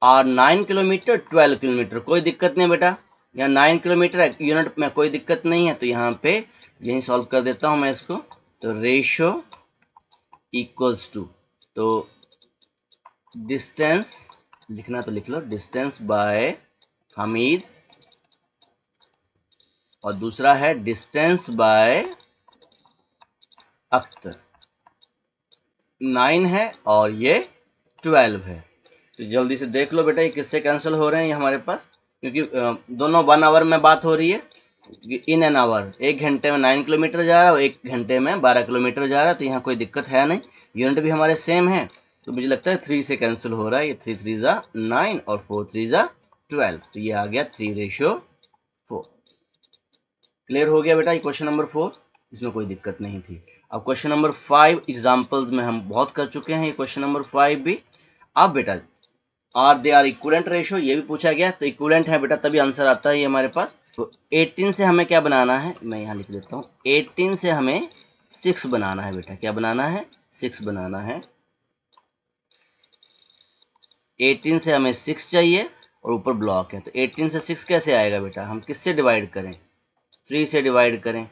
are 9 kilometre 12 kilometre. कोई दिक्कत नहीं बेटा, यहाँ 9 किलोमीटर यूनिट में कोई दिक्कत नहीं है, तो यहाँ पे यही सॉल्व कर देता हूं मैं इसको। तो रेशो इक्वल्स टू, तो डिस्टेंस लिखना तो लिख लो, डिस्टेंस बाय हमीद, और दूसरा है डिस्टेंस बाय अख्तर। 9 है और ये 12 है, तो जल्दी से देख लो बेटा ये किससे कैंसिल हो रहे हैं, ये हमारे पास, क्योंकि दोनों 1 आवर में बात हो रही है। इन एन आवर 1 घंटे में 9 किलोमीटर जा रहा है और 1 घंटे में 12 किलोमीटर जा रहा है, तो यहाँ कोई दिक्कत है नहीं, यूनिट भी हमारे सेम है। तो मुझे लगता है 3 से कैंसिल हो रहा है, ये 3 3 9 और 4 3 12, तो ये आ गया 3:4। क्लियर हो गया बेटा ये क्वेश्चन नंबर 4, इसमें कोई दिक्कत नहीं थी। अब क्वेश्चन नंबर 5 एग्जाम्पल्स में हम बहुत कर चुके हैं, ये क्वेश्चन नंबर 5 भी। अब बेटा दे आर इक्विवेलेंट रेशो, ये भी पूछा गया, तो इक्विवेलेंट है बेटा तभी आंसर आता है ये हमारे पास। तो 18 से हमें क्या बनाना है, मैं यहाँ लिख देता हूँ, 18 से हमें 6 बनाना है बेटा। क्या बनाना है, 6 बनाना है। 18 से हमें 6 चाहिए और ऊपर ब्लॉक है, तो 18 से 6 कैसे आएगा बेटा, हम किससे डिवाइड करें, 3 से डिवाइड करें।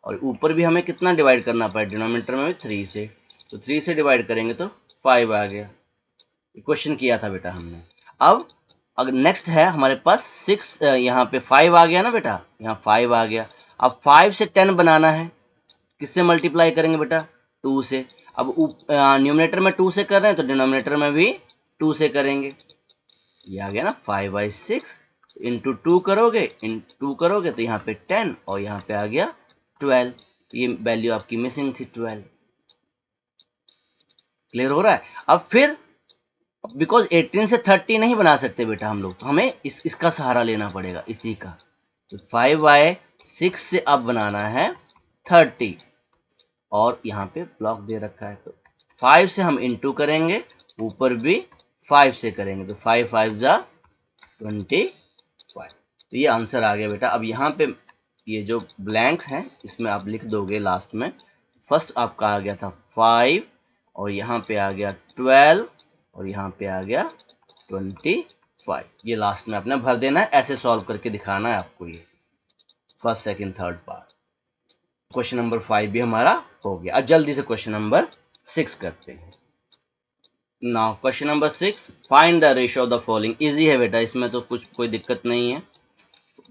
और ऊपर भी हमें कितना डिवाइड करना पड़े, डिनोमिनेटर में भी 3 से, तो 3 से डिवाइड करेंगे तो 5 आ गया। क्वेश्चन किया था बेटा हमने। अब अगर नेक्स्ट है हमारे पास 6, यहाँ पे 5 आ गया ना बेटा, यहाँ 5 आ गया। अब 5 से 10 बनाना है, किससे मल्टीप्लाई करेंगे बेटा, 2 से। अब न्यूमिनेटर में 2 से कर रहे हैं तो डिनोमिनेटर में भी 2 से करेंगे। ये आ गया ना 5/6 इंटू 2 करोगे तो यहाँ पे 10 और यहाँ पे आ गया 12, तो ये वैल्यू आपकी मिसिंग थी 12। क्लियर हो रहा है। अब फिर बिकॉज 18 से 30 नहीं बना सकते बेटा हम लोग, तो हमें इसका सहारा लेना पड़ेगा, इसी का। तो 5/6 से अब बनाना है 30, और यहाँ पे ब्लॉक दे रखा है, तो 5 से हम इंटू करेंगे, ऊपर भी 5 से करेंगे, तो 5 5 जा 25। तो ये आंसर आ गया बेटा। अब यहाँ पे ये जो ब्लैंक्स हैं इसमें आप लिख दोगे लास्ट में। फर्स्ट आपका आ गया था 5 और यहाँ पे आ गया 12 और यहाँ पे आ गया 25। ये लास्ट में आपने भर देना है, ऐसे सॉल्व करके दिखाना है आपको। ये first second third part. Question number 5 भी हमारा हो गया। अब जल्दी से क्वेश्चन नंबर 6 करते हैं। Now question number 6, find the ratio of the following. Easy है बेटा, इसमें तो कुछ कोई दिक्कत नहीं है,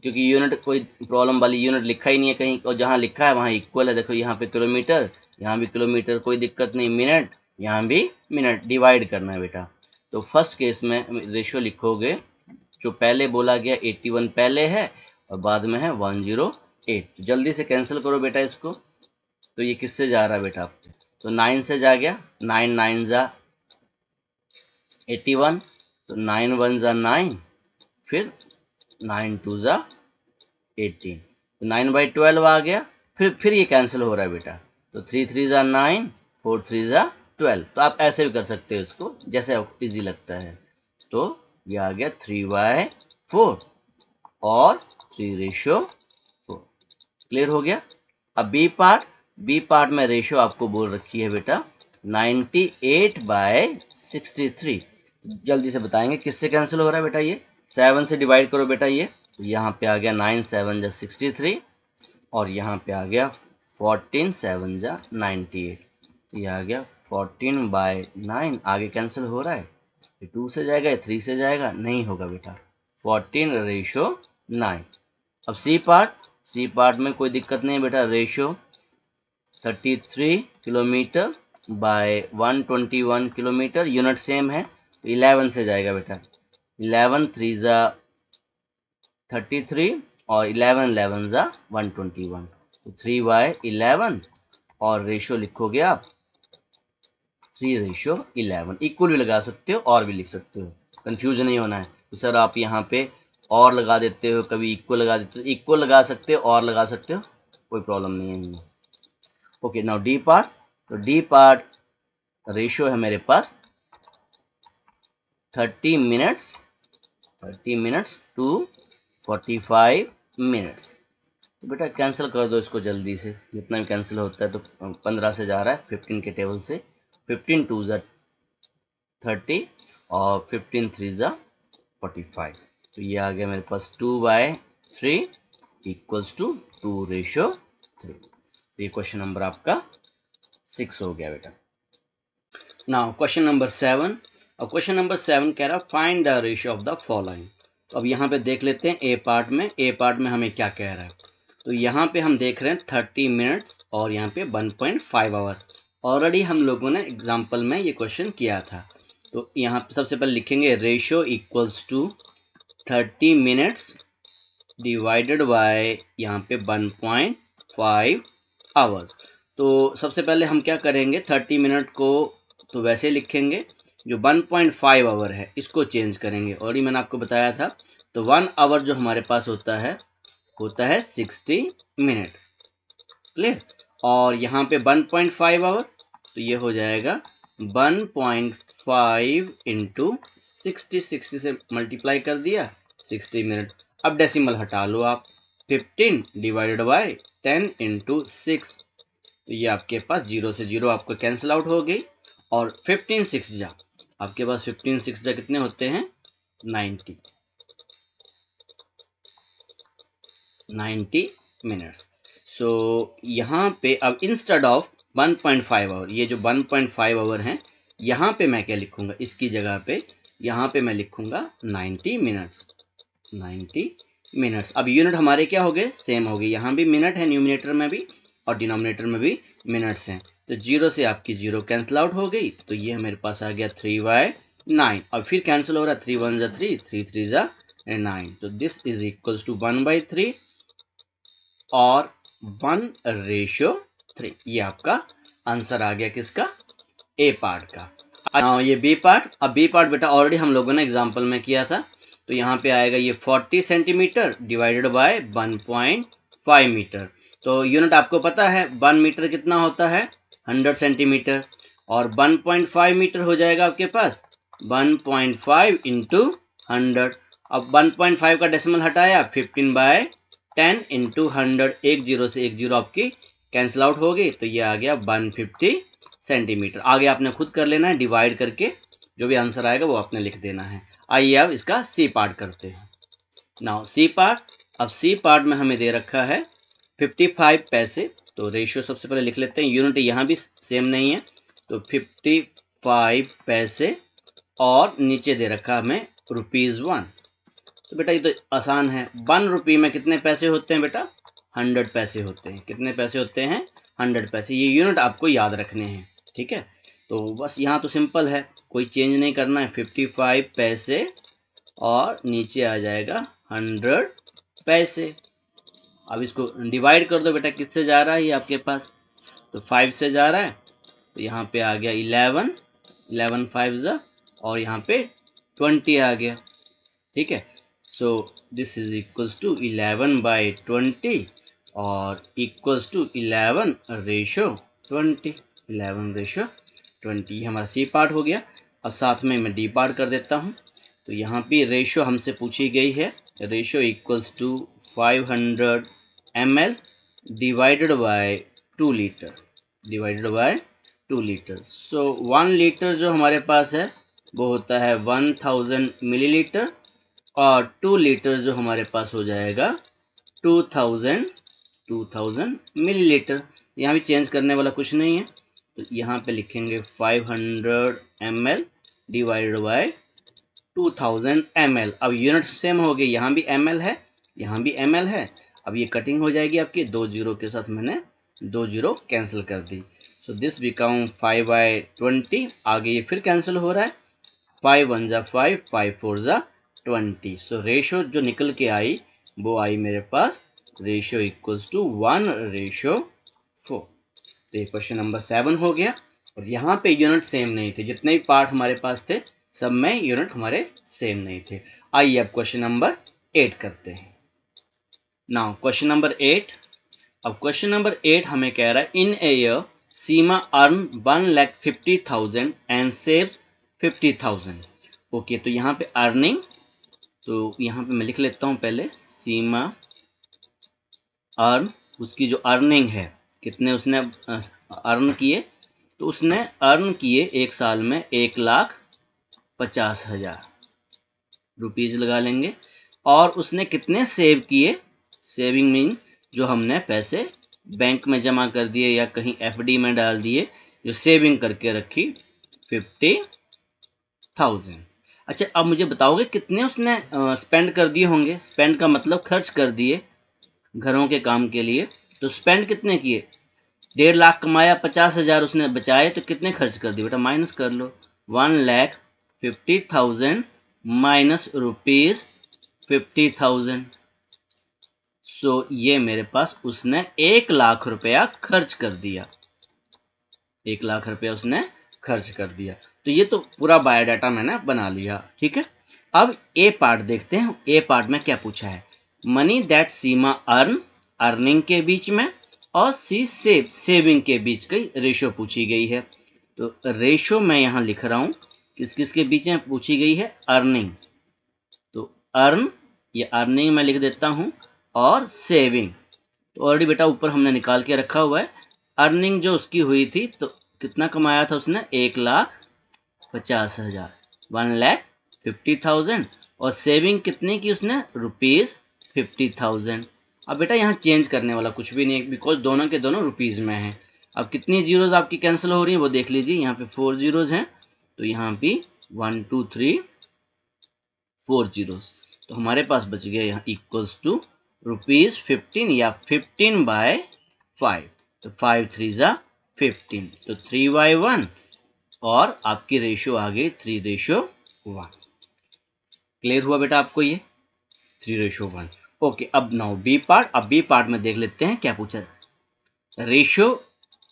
क्योंकि यूनिट कोई प्रॉब्लम वाली यूनिट लिखा ही नहीं है कहीं, और जहां लिखा है वहां इक्वल है। देखो यहाँ पे किलोमीटर, यहाँ भी किलोमीटर, कोई दिक्कत नहीं। मिनट, यहाँ भी मिनट, डिवाइड करना है बेटा। तो फर्स्ट केस में रेशियो लिखोगे, जो पहले बोला गया 81 पहले है और बाद में है 108। जल्दी से कैंसिल करो बेटा इसको। तो ये किससे जा रहा है बेटा आपको, तो 9 से जा गया, 9 9 जा 81, तो 9 1 जा 9, फिर 9 2 जा 18, तो 9/12 आ गया। फिर ये कैंसिल हो रहा है बेटा, तो 3 3 जा 9, 4 3 जा 12। तो आप ऐसे भी कर सकते हो इसको, जैसे आपको इजी लगता है। तो ये आ गया 3/4 और 3:4। क्लियर हो गया। अब बी पार्ट में रेशियो आपको बोल रखी है बेटा 98/63। जल्दी से बताएंगे किससे कैंसिल हो रहा है बेटा। ये 7 से डिवाइड करो बेटा। ये यहाँ पे आ गया 9 7 जा 63 और यहाँ पे आ गया 14 7 जा 98। तो ये आ गया 14/9। आगे कैंसिल हो रहा है, 2 से जाएगा, 3 से जाएगा, नहीं होगा बेटा। 14:9। अब सी पार्ट में कोई दिक्कत नहीं है बेटा। Ratio 33 kilometre bye 121 kilometre, unit same है, तो 11 से जाएगा बेटा। 11 3 जा 33 और 11 11 जा 121, तो 3/11 और रेशियो लिखोगे आप 3:11। इक्वल भी लगा सकते हो और भी लिख सकते हो, कंफ्यूज नहीं होना है। तो सर आप यहाँ पे और लगा देते हो, कभी इक्वल लगा देते हो, इक्वल लगा सकते हो और लगा सकते हो, कोई प्रॉब्लम नहीं है इनमें। Okay, now D part. तो डी पार्ट रेशियो है मेरे पास 30 मिनट्स टू 45 मिनट्स। तो बेटा कैंसिल कर दो इसको जल्दी से, जितना भी कैंसिल होता है। तो 15 से जा रहा है 15 के टेबल से, 15 2 जा 30 और 15 3 जा 45। तो ये आ गया मेरे पास 2/3 इक्वल्स टू 2:3। तो ये क्वेश्चन नंबर आपका 6 हो गया बेटा। Now question number 7। अब क्वेश्चन नंबर 7 कह रहा find the ratio of the following. तो अब यहाँ पे देख लेते हैं ए पार्ट में हमें क्या कह रहा है। तो यहाँ पे हम देख रहे हैं 30 मिनट्स और यहाँ पे 1.5 आवर। ऑलरेडी हम लोगों ने एग्जाम्पल में ये क्वेश्चन किया था। तो यहाँ पे सबसे पहले लिखेंगे ratio equals to 30 minutes divided by यहाँ पे 1.5 आवर्स। तो सबसे पहले हम क्या करेंगे, 30 मिनट को तो वैसे लिखेंगे, जो 1.5 आवर है इसको चेंज करेंगे। और ये मैंने आपको बताया था। तो 1 आवर जो हमारे पास होता है 60 मिनट। क्लियर। और यहाँ पे 1.5 आवर, तो ये हो जाएगा 1.5 इंटू 60 से मल्टीप्लाई कर दिया 60 मिनट। अब डेसिमल हटा लो आप, 15 डिवाइडेड बाय 10 इंटू 6। तो ये आपके पास 0 से 0 आपको कैंसिल आउट हो गई। और 15 6 जा, आपके पास 15 6 जा कितने होते हैं 90 मिनट्स। सो यहाँ पे अब इंस्टेड ऑफ 1.5 आवर, ये जो 1.5 आवर है यहाँ पे मैं क्या लिखूंगा, इसकी जगह पे यहाँ पे मैं लिखूंगा 90 मिनट्स। अब यूनिट हमारे क्या हो गए, सेम हो गए। यहाँ भी मिनट है न्यूमिनेटर में भी और डिनोमिनेटर में भी मिनट्स हैं। तो 0 से आपकी 0 कैंसिल आउट हो गई। तो ये मेरे पास आ गया 3/9। अब फिर कैंसिल हो रहा है, 3 1 जा 3, 3 3 जा 9। तो दिस इज इक्वल्स टू 1/3 और 1:3। ये आपका आंसर आ गया किसका, ए पार्ट का। ये बी पार्ट। अब बी पार्ट बेटा ऑलरेडी हम लोगों ने एग्जांपल में किया था। तो यहाँ पे आएगा ये 40 सेंटीमीटर डिवाइडेड बाय 1.5 मीटर। तो यूनिट आपको पता है 1 मीटर कितना होता है 100 सेंटीमीटर। और 1.5 मीटर हो जाएगा आपके पास 1.5 इंटू 100। अब 1.5 का डेसिमल हटाया 15/10 इंटू 100, एक जीरो से एक जीरो आपकी कैंसिल आउट हो गई, तो ये आ गया 150 सेंटीमीटर। आगे आपने खुद कर लेना है, डिवाइड करके जो भी आंसर आएगा वो आपने लिख देना है। आइए अब इसका सी पार्ट करते हैं। नाउ सी पार्ट, अब सी पार्ट में हमें दे रखा है 55 पैसे, तो रेशियो सबसे पहले लिख लेते हैं। यूनिट यहाँ भी सेम नहीं है, तो 55 पैसे और नीचे दे रखा हमें ₹1। तो बेटा ये तो आसान है, 1 रुपये में कितने पैसे होते हैं बेटा? 100 पैसे होते हैं। कितने पैसे होते हैं? 100 पैसे। ये यूनिट आपको याद रखने हैं, ठीक है। तो बस यहाँ तो सिंपल है, कोई चेंज नहीं करना है। 55 पैसे और नीचे आ जाएगा 100 पैसे। अब इसको डिवाइड कर दो बेटा, किससे जा रहा है ये आपके पास? तो 5 से जा रहा है, तो यहाँ पे आ गया 11 5 जा, और यहाँ पे 20 आ गया, ठीक है। So this is equals to 11/20 और इक्वल्स टू 11/20। 11/20 ये हमारा सी पार्ट हो गया। अब साथ में मैं डी पार्ट कर देता हूँ। तो यहाँ पे रेशियो हमसे पूछी गई है, ratio equals to 500 ml divided by 2 litre, divided by 2 litre. So 1 litre जो हमारे पास है वो होता है 1000 मिलीलीटर, और 2 लीटर जो हमारे पास हो जाएगा 2000 मिलीलीटर। यहाँ भी चेंज करने वाला कुछ नहीं है, तो यहाँ पे लिखेंगे 500 ml डिवाइडेड बाय 2000 ml। अब यूनिट सेम हो गई, यहाँ भी ml है, यहाँ भी ml है। अब ये कटिंग हो जाएगी आपकी, 2 जीरो के साथ मैंने 2 जीरो कैंसिल कर दी। So this become 5/20। आगे ये फिर कैंसिल हो रहा है, 5 1 जा 5, 5 4 जा 20। सो रेशियो जो निकल के आई वो आई मेरे पास रेशियो इक्वल्स टू 1/4। तो ये क्वेश्चन नंबर 7 हो गया। और यहाँ पे यूनिट सेम नहीं थे, जितने भी पार्ट हमारे पास थे सब में यूनिट हमारे सेम नहीं थे। आइए अब क्वेश्चन नंबर 8 करते हैं। Now question number 8। अब क्वेश्चन नंबर 8 हमें कह रहा है in a year Seema earn 1,50,000 and saves 50,000। Okay, तो यहाँ पे अर्निंग, तो यहाँ पे मैं लिख लेता हूँ पहले सीमा अर्न, उसकी जो अर्निंग है कितने उसने अर्न किए, तो उसने अर्न किए एक साल में 1,50,000 रुपीज लगा लेंगे। और उसने कितने सेव किए, सेविंग मीन जो हमने पैसे बैंक में जमा कर दिए या कहीं एफडी में डाल दिए, जो सेविंग करके रखी 50,000। अच्छा, अब मुझे बताओगे कितने उसने स्पेंड कर दिए होंगे? स्पेंड का मतलब खर्च कर दिए घरों के काम के लिए, तो स्पेंड कितने किए? 1.5 लाख कमाया, 50,000 उसने बचाए, तो कितने खर्च कर दिए बेटा? माइनस कर लो, 1,50,000 माइनस ₹50,000। सो ये मेरे पास उसने 1 लाख रुपया खर्च कर दिया, 1 लाख रुपया उसने खर्च कर दिया। तो ये तो पूरा बायोडाटा मैंने बना लिया, ठीक है। अब ए पार्ट देखते हैं, ए पार्ट में क्या पूछा है। Money that Seema earn, earning के बीच में, और सी सेव, सेविंग के बीच की रेशियो पूछी गई है। तो रेशियो मैं यहाँ लिख रहा हूँ, किस किस के बीच में पूछी गई है? अर्निंग, तो अर्न, ये अर्निंग मैं लिख देता हूँ, और सेविंग तो ऑलरेडी बेटा ऊपर हमने निकाल के रखा हुआ है। अर्निंग जो उसकी हुई थी, तो कितना कमाया था उसने? 1,50,000, 1,50,000। और सेविंग कितने की उसने? ₹50,000। अब बेटा यहाँ चेंज करने वाला कुछ भी नहीं है, बिकॉज दोनों के दोनों रुपीज में है। अब कितनी जीरोज आपकी कैंसिल हो रही हैं वो देख लीजिए, यहाँ पे 4 जीरोज हैं, तो यहाँ पे 1 2 3 4 जीरोज, तो हमारे पास बच गया यहाँ इक्वल्स टू ₹15 या 15/5। तो 5 3 जा 15, तो 3/1, और आपकी रेशियो आ गई 3/1। क्लियर हुआ बेटा आपको ये? 3/1। ओके, अब नाउ बी पार्ट। अब बी पार्ट में देख लेते हैं क्या पूछा है। Ratio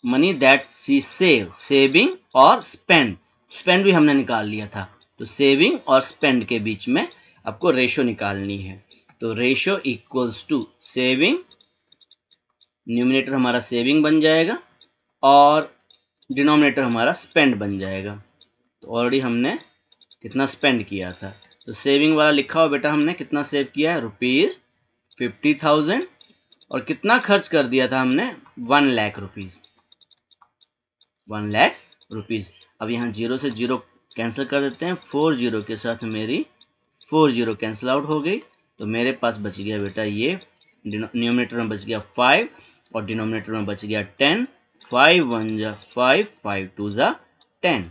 money that see save, saving और स्पेंड, स्पेंड भी हमने निकाल लिया था, तो सेविंग और स्पेंड के बीच में आपको रेशियो निकालनी है। तो ratio equals to saving, numerator हमारा सेविंग बन जाएगा, और डिनोमिनेटर हमारा स्पेंड बन जाएगा। तो ऑलरेडी हमने कितना स्पेंड किया था, तो सेविंग वाला लिखा हो बेटा हमने कितना सेव किया है, ₹50,000, और कितना खर्च कर दिया था हमने, 1 लाख रुपीज, 1 लाख रुपीज। अब यहाँ 0 से 0 कैंसिल कर देते हैं, 4 0 के साथ मेरी 4 0 कैंसिल आउट हो गई, तो मेरे पास बच गया बेटा ये, न्यूमरेटर में बच गया 5 और डिनोमिनेटर में बच गया 10। 5 1 जा 5, 5 2 जा 10,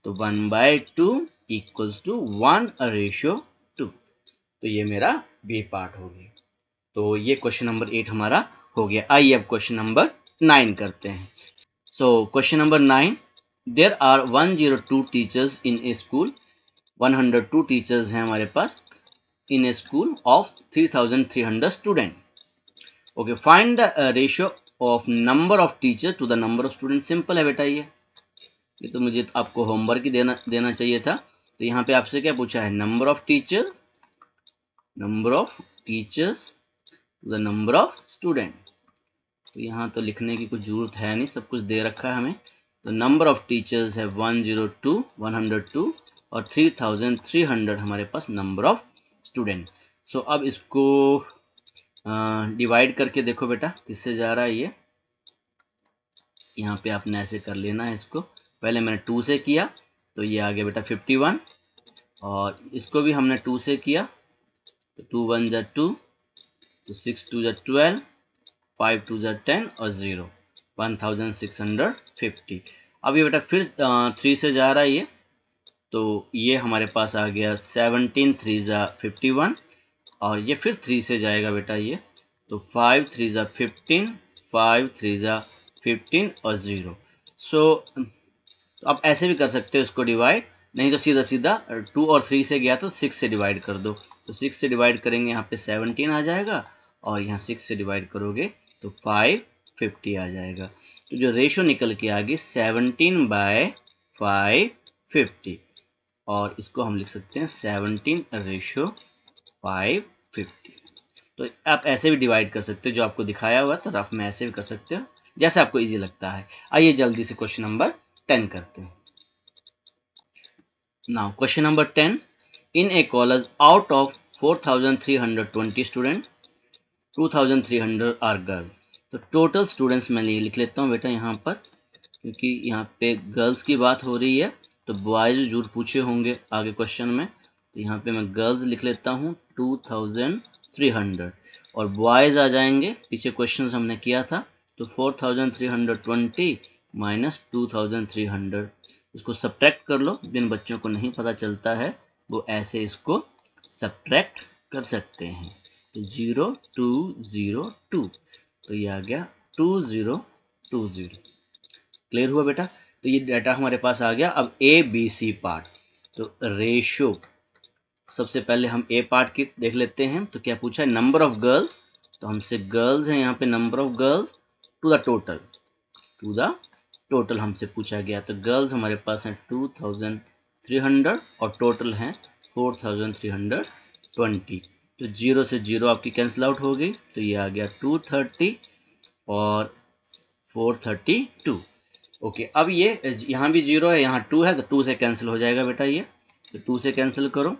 तो 1/2 इक्वल्स टू 1:2। तो ये मेरा बी पार्ट हो गया। तो ये क्वेश्चन नंबर 8 हमारा हो गया। आइए अब क्वेश्चन नंबर 9 करते हैं। So question number 9, there are 102 teachers in a school. 102 teachers हैं हमारे पास in a school of 3300 student. Okay, find the ratio of number of teachers to the number of student. Simple है बेटा, ये तो मुझे आपको होमवर्क ही देना चाहिए था। तो यहाँ पे आपसे क्या पूछा है, number of teachers to the number of student. तो यहाँ तो लिखने की कुछ जरूरत है नहीं, सब कुछ दे रखा है हमें। तो नंबर ऑफ टीचर्स है 102 और 3300 हमारे पास नंबर ऑफ स्टूडेंट। सो अब इसको डिवाइड करके देखो बेटा किससे जा रहा है ये। यहाँ पे आपने ऐसे कर लेना है इसको, पहले मैंने 2 से किया तो ये आ गया बेटा 51, और इसको भी हमने 2 से किया तो 2 1 जा 2, तो 6 2 जा 12, 5 2 जा 10 और 0, 1650। अब ये बेटा फिर 3 से जा रहा है ये, तो ये हमारे पास आ गया 17 3 जा 51, और ये फिर 3 से जाएगा बेटा ये, तो 5 3 जा 15, 5 3 जा 15 और 0। सो आप ऐसे भी कर सकते हो इसको डिवाइड, नहीं तो सीधा सीधा 2 और 3 से गया तो 6 से डिवाइड कर दो। तो 6 से डिवाइड करेंगे यहाँ पे 17 आ जाएगा, और यहाँ 6 से डिवाइड करोगे तो 550 आ जाएगा। तो जो रेशो निकल के आ गई 17/550, और इसको हम लिख सकते हैं 17:550। तो आप ऐसे भी डिवाइड कर सकते हो, जो आपको दिखाया हुआ तो रफ में ऐसे भी कर सकते हो, जैसे आपको इजी लगता है। आइए जल्दी से क्वेश्चन नंबर 10 करते हैं। Now question number 10, in a college out of 4320 student 2300 are girl. तो टोटल स्टूडेंट्स मैं लिख लेता हूँ बेटा यहाँ पर, क्योंकि यहाँ पे गर्ल्स की बात हो रही है, तो बॉयज जरूर पूछे होंगे आगे क्वेश्चन में। तो यहाँ पे मैं गर्ल्स लिख लेता हूँ 2300, और बॉयज आ जाएंगे, पीछे क्वेश्चन हमने किया था, तो 4320 माइनस 2300, इसको सब्ट्रैक्ट कर लो। जिन बच्चों को नहीं पता चलता है वो ऐसे इसको सब्ट्रैक्ट कर सकते हैं। तो 0202, तो ये आ गया 2020। क्लियर हुआ बेटा? तो ये डाटा हमारे पास आ गया। अब ए बी सी पार्ट, तो रेशो सबसे पहले हम ए पार्ट की देख लेते हैं। तो क्या पूछा है, नंबर ऑफ गर्ल्स, तो हमसे गर्ल्स है यहाँ पे, number of girls to the total हमसे पूछा गया। तो गर्ल्स हमारे पास हैं 2300 और टोटल हैं 4320। तो 0 से 0 आपकी कैंसिल आउट हो गई, तो ये आ गया 230 और 432। ओके, अब ये यहाँ भी 0 है, यहाँ 2 है, तो 2 से कैंसिल हो जाएगा बेटा ये, तो 2 से कैंसिल करो,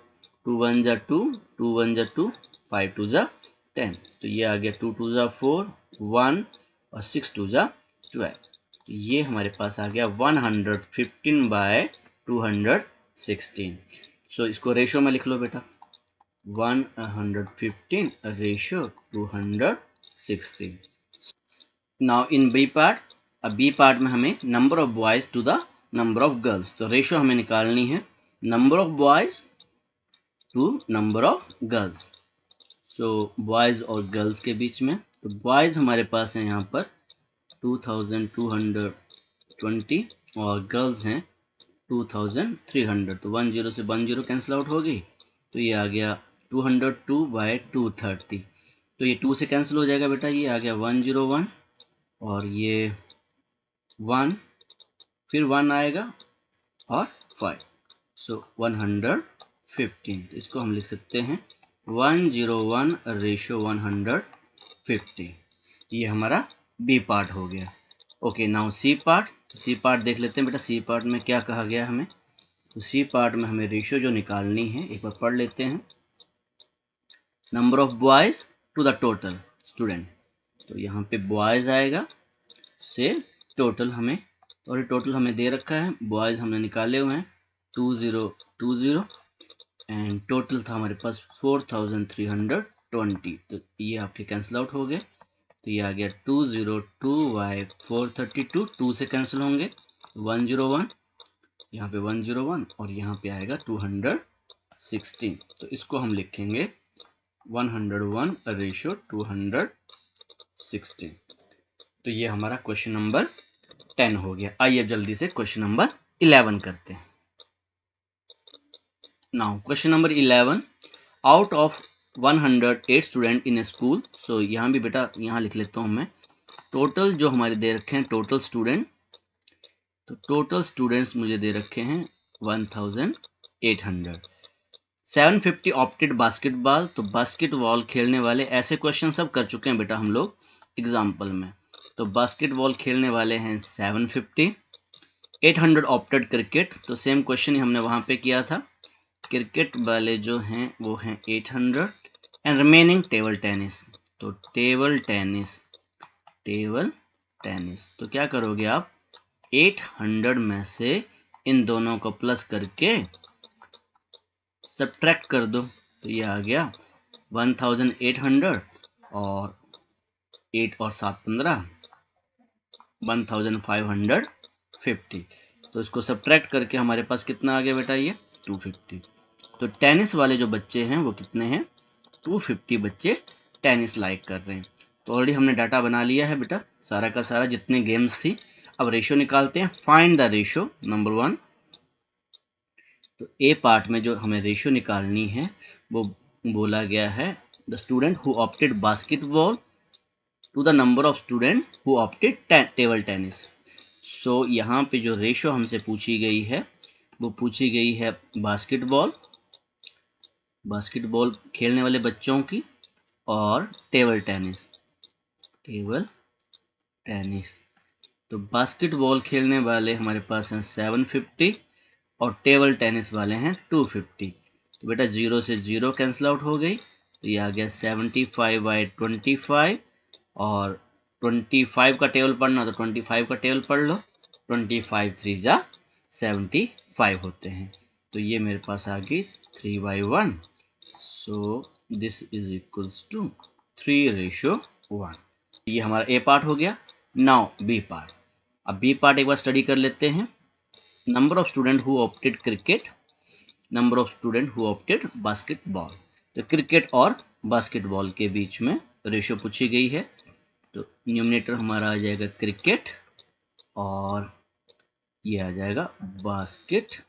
2 1 जा 2, 2 1 जा 2, 5 2 जा 10, तो ये आ गया 2 2 जा 4, 1 और 6 2 जा 12। तो ये हमारे पास आ गया 115/216। सो इसको रेशो में लिख लो बेटा, 115 ratio 216। Now in B part, अब बी पार्ट में हमें number of boys to the number of girls, तो रेशो हमें निकालनी है number of boys to number of girls. So boys और गर्ल्स के बीच में, तो बॉयज हमारे पास है यहाँ पर 2220 और गर्ल्स हैं 2300, तो 10 से 10 कैंसिल आउट हो गई, तो ये आ गया 202/230। तो ये 2 से कैंसिल हो जाएगा बेटा, ये आ गया 101 और ये 1, फिर 1 आएगा और 5, सो 115। तो इसको हम लिख सकते हैं 101 रेशो 150। ये हमारा बी पार्ट हो गया। Okay, now C part, C part देख लेते हैं बेटा, सी पार्ट में क्या कहा गया हमें। तो सी पार्ट में हमें रेशियो जो निकालनी है एक बार पढ़ लेते हैं। Number of boys to the total student, तो यहाँ पे बॉयज आएगा से टोटल हमें, और ये टोटल हमें दे रखा है, बॉयज हमने निकाले हुए हैं 2020 एंड टोटल था हमारे पास 4320, तो ये आपके कैंसिल आउट हो गए। तो ये आ गया 202/432, 2 से कैंसिल होंगे, 101, यहाँ पे 101 और यहाँ पे आएगा 216, तो इसको हम लिखेंगे 101/216। तो ये हमारा क्वेश्चन नंबर 10 हो गया। आइए अब जल्दी से क्वेश्चन नंबर 11 करते हैं। Now question number 11, out of 108 student in a school, so यहाँ भी बेटा यहाँ लिख लेता हूँ मैं, टोटल जो हमारे दे रखे हैं टोटल स्टूडेंट, तो टोटल स्टूडेंट्स मुझे दे रखे हैं 1800। 750 ऑप्टेड बास्केटबॉल, तो बास्केटबॉल खेलने वाले, ऐसे क्वेश्चन सब कर चुके हैं बेटा हम लोग एग्जाम्पल में। तो बास्केटबॉल खेलने वाले हैं 750। 800 ऑप्टेड क्रिकेट, तो सेम क्वेश्चन ही हमने वहां पे किया था, क्रिकेट वाले जो हैं वो हैं 800 एंड रिमेनिंग टेबल टेनिस, तो टेबल टेनिस तो क्या करोगे आप, 800 में से इन दोनों को प्लस करके सब्ट्रैक्ट कर दो, तो ये आ गया 1800 और 8 और 7 15, 1550। तो इसको सब्ट्रैक्ट करके हमारे पास कितना आ गया बेटा, ये 250। तो टेनिस वाले जो बच्चे हैं वो कितने हैं, 250 बच्चे टेनिस लाइक कर रहे हैं। तो ऑलरेडी हमने डाटा बना लिया है बेटा सारा का सारा, जितने गेम्स थी। अब रेशियो निकालते हैं, फाइंड द रेशियो नंबर 1। तो ए पार्ट में जो हमें रेशियो निकालनी है वो बोला गया है, the student who opted basketball to the number of student who opted table tennis. So यहाँ पे जो रेशियो हमसे पूछी गई है वो पूछी गई है बास्केटबॉल खेलने वाले बच्चों की और टेबल टेनिस। तो बास्केटबॉल खेलने वाले हमारे पास हैं 750 और टेबल टेनिस वाले हैं 250। तो बेटा 0 से 0 कैंसिल आउट हो गई, तो ये आ गया 75/25 और 25 का टेबल पढ़ना तो 25 का टेबल पढ़ लो, 25 3 जा 75 होते हैं। तो ये मेरे पास आ गई 3/1, so this is equals to 3:1। ये हमारा ए पार्ट हो गया। नाउ बी पार्ट, अब बी पार्ट एक बार स्टडी कर लेते हैं। Number of student who opted cricket, number of student who opted basketball. तो क्रिकेट और बास्केटबॉल के बीच में रेशियो पूछी गई है, तो न्यूमरेटर हमारा आ जाएगा क्रिकेट और ये आ जाएगा बास्केटबॉल।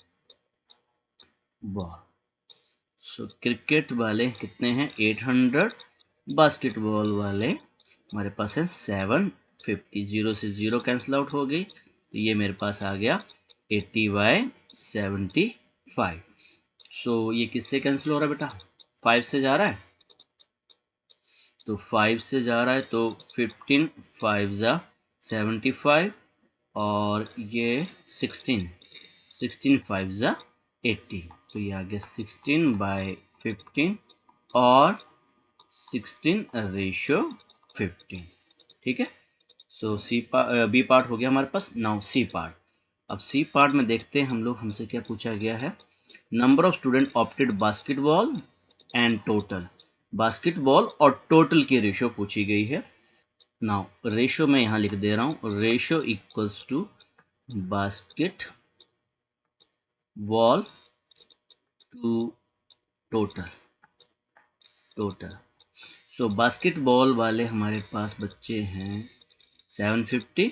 सो क्रिकेट वाले कितने हैं 800, बास्केटबॉल वाले हमारे पास है 750। 0 से 0 कैंसिल आउट हो गई, तो ये मेरे पास आ गया 80/75। सो ये किससे कैंसिल हो रहा है बेटा, 5 से जा रहा है, तो 5 से जा रहा है तो 15 5 जा 75 और ये 16 5 जा 80, तो ये आ गया 16/15 और 16:15। ठीक है, सो बी पार्ट हो गया हमारे पास। नाउ सी पार्ट, अब सी पार्ट में देखते हैं हम लोग, हमसे क्या पूछा गया है, number of student opted basketball and total. Basketball और टोटल की रेशियो पूछी गई है। नाउ रेशियो मैं यहां लिख दे रहा हूं, ratio equals to basket ball to total. So basketball वाले हमारे पास बच्चे हैं 750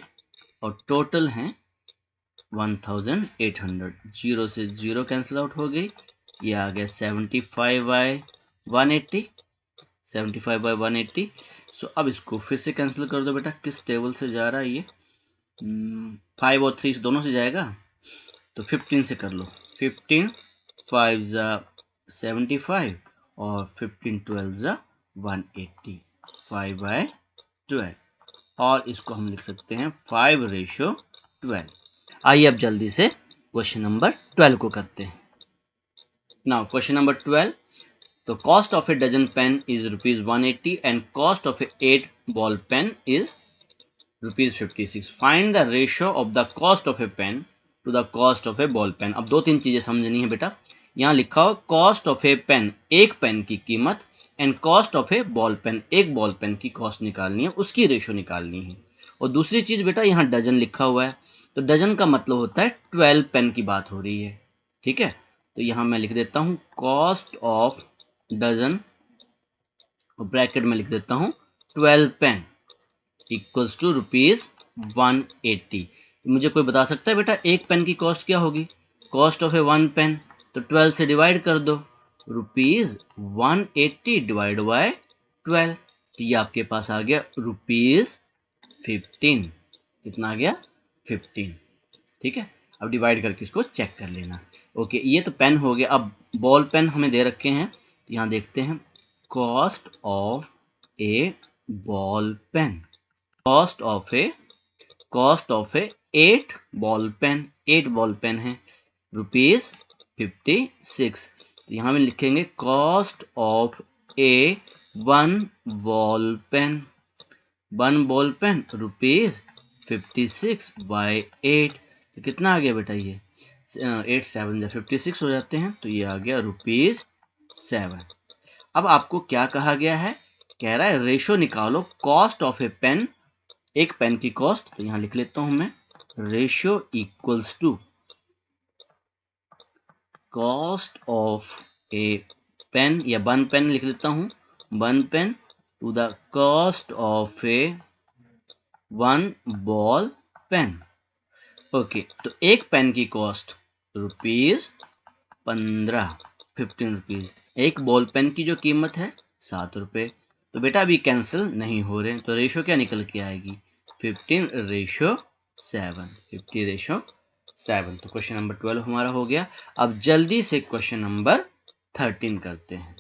और टोटल हैं 1800। 0 से 0 कैंसिल आउट हो गई, ये आ गया 75/180। सो अब इसको फिर से कैंसिल कर दो बेटा, किस टेबल से जा रहा है ये, 5 और 3 दोनों से जाएगा, तो 15 से कर लो, 15 5 जा 75 और 15 12 जा 180, 5/12। और इसको हम लिख सकते हैं 5:12। आइए अब जल्दी से क्वेश्चन नंबर 12 को करते हैं। नाउ क्वेश्चन नंबर 12, तो cost of a dozen pen is ₹180 and cost of a 8 ball pen is ₹56। Find the ratio of the cost of a pen to the cost of a ball pen. अब दो तीन चीजें समझनी है बेटा। यहाँ लिखा हो कॉस्ट ऑफ ए पेन, एक पेन की कीमत, and cost of a ball pen, एक बॉल पेन की कॉस्ट निकालनी है, उसकी रेशियो निकालनी है। और दूसरी चीज बेटा यहाँ डजन लिखा हुआ है, तो डजन का मतलब होता है 12 पेन की बात हो रही है। ठीक है, तो यहाँ मैं लिख देता हूँ कॉस्ट ऑफ डजन, और ब्रैकेट में लिख देता हूँ 12 पेन इक्वल्स टू ₹180। मुझे कोई बता सकता है बेटा एक पेन की कॉस्ट क्या होगी? कॉस्ट ऑफ ए 1 पेन, तो 12 से डिवाइड कर दो, ₹180 डिवाइड बाय 12, तो ये आपके पास आ गया ₹15। कितना आ गया? 15। ठीक है, अब डिवाइड करके इसको चेक कर लेना। ओके, ये तो पेन हो गया। अब बॉल पेन हमें दे रखे हैं, यहाँ देखते हैं cost of a ball pen, cost of a 8 ball pen, 8 ball pen है ₹56। यहाँ में लिखेंगे cost of a 1 ball pen, 1 ball pen ₹56 by 8, तो कितना आ गया बेटा? ये 8 7 56 हो जाते हैं, तो ये आ गया ₹7। अब आपको क्या कहा गया है? कह रहा है रेशो निकालो कॉस्ट ऑफ ए पेन, एक पेन की कॉस्ट, तो यहां लिख लेता हूं मैं ratio equals to cost of a pen, या 1 पेन लिख लेता हूं, 1 pen to the cost of a 1 ball pen. Okay, तो एक पेन की कॉस्ट ₹15, ₹15। एक बॉल पेन की जो कीमत है ₹7। तो बेटा अभी कैंसिल नहीं हो रहे हैं, तो रेशो क्या निकल के आएगी? 15:7, 50:7। तो क्वेश्चन नंबर 12 हमारा हो गया। अब जल्दी से क्वेश्चन नंबर 13 करते हैं।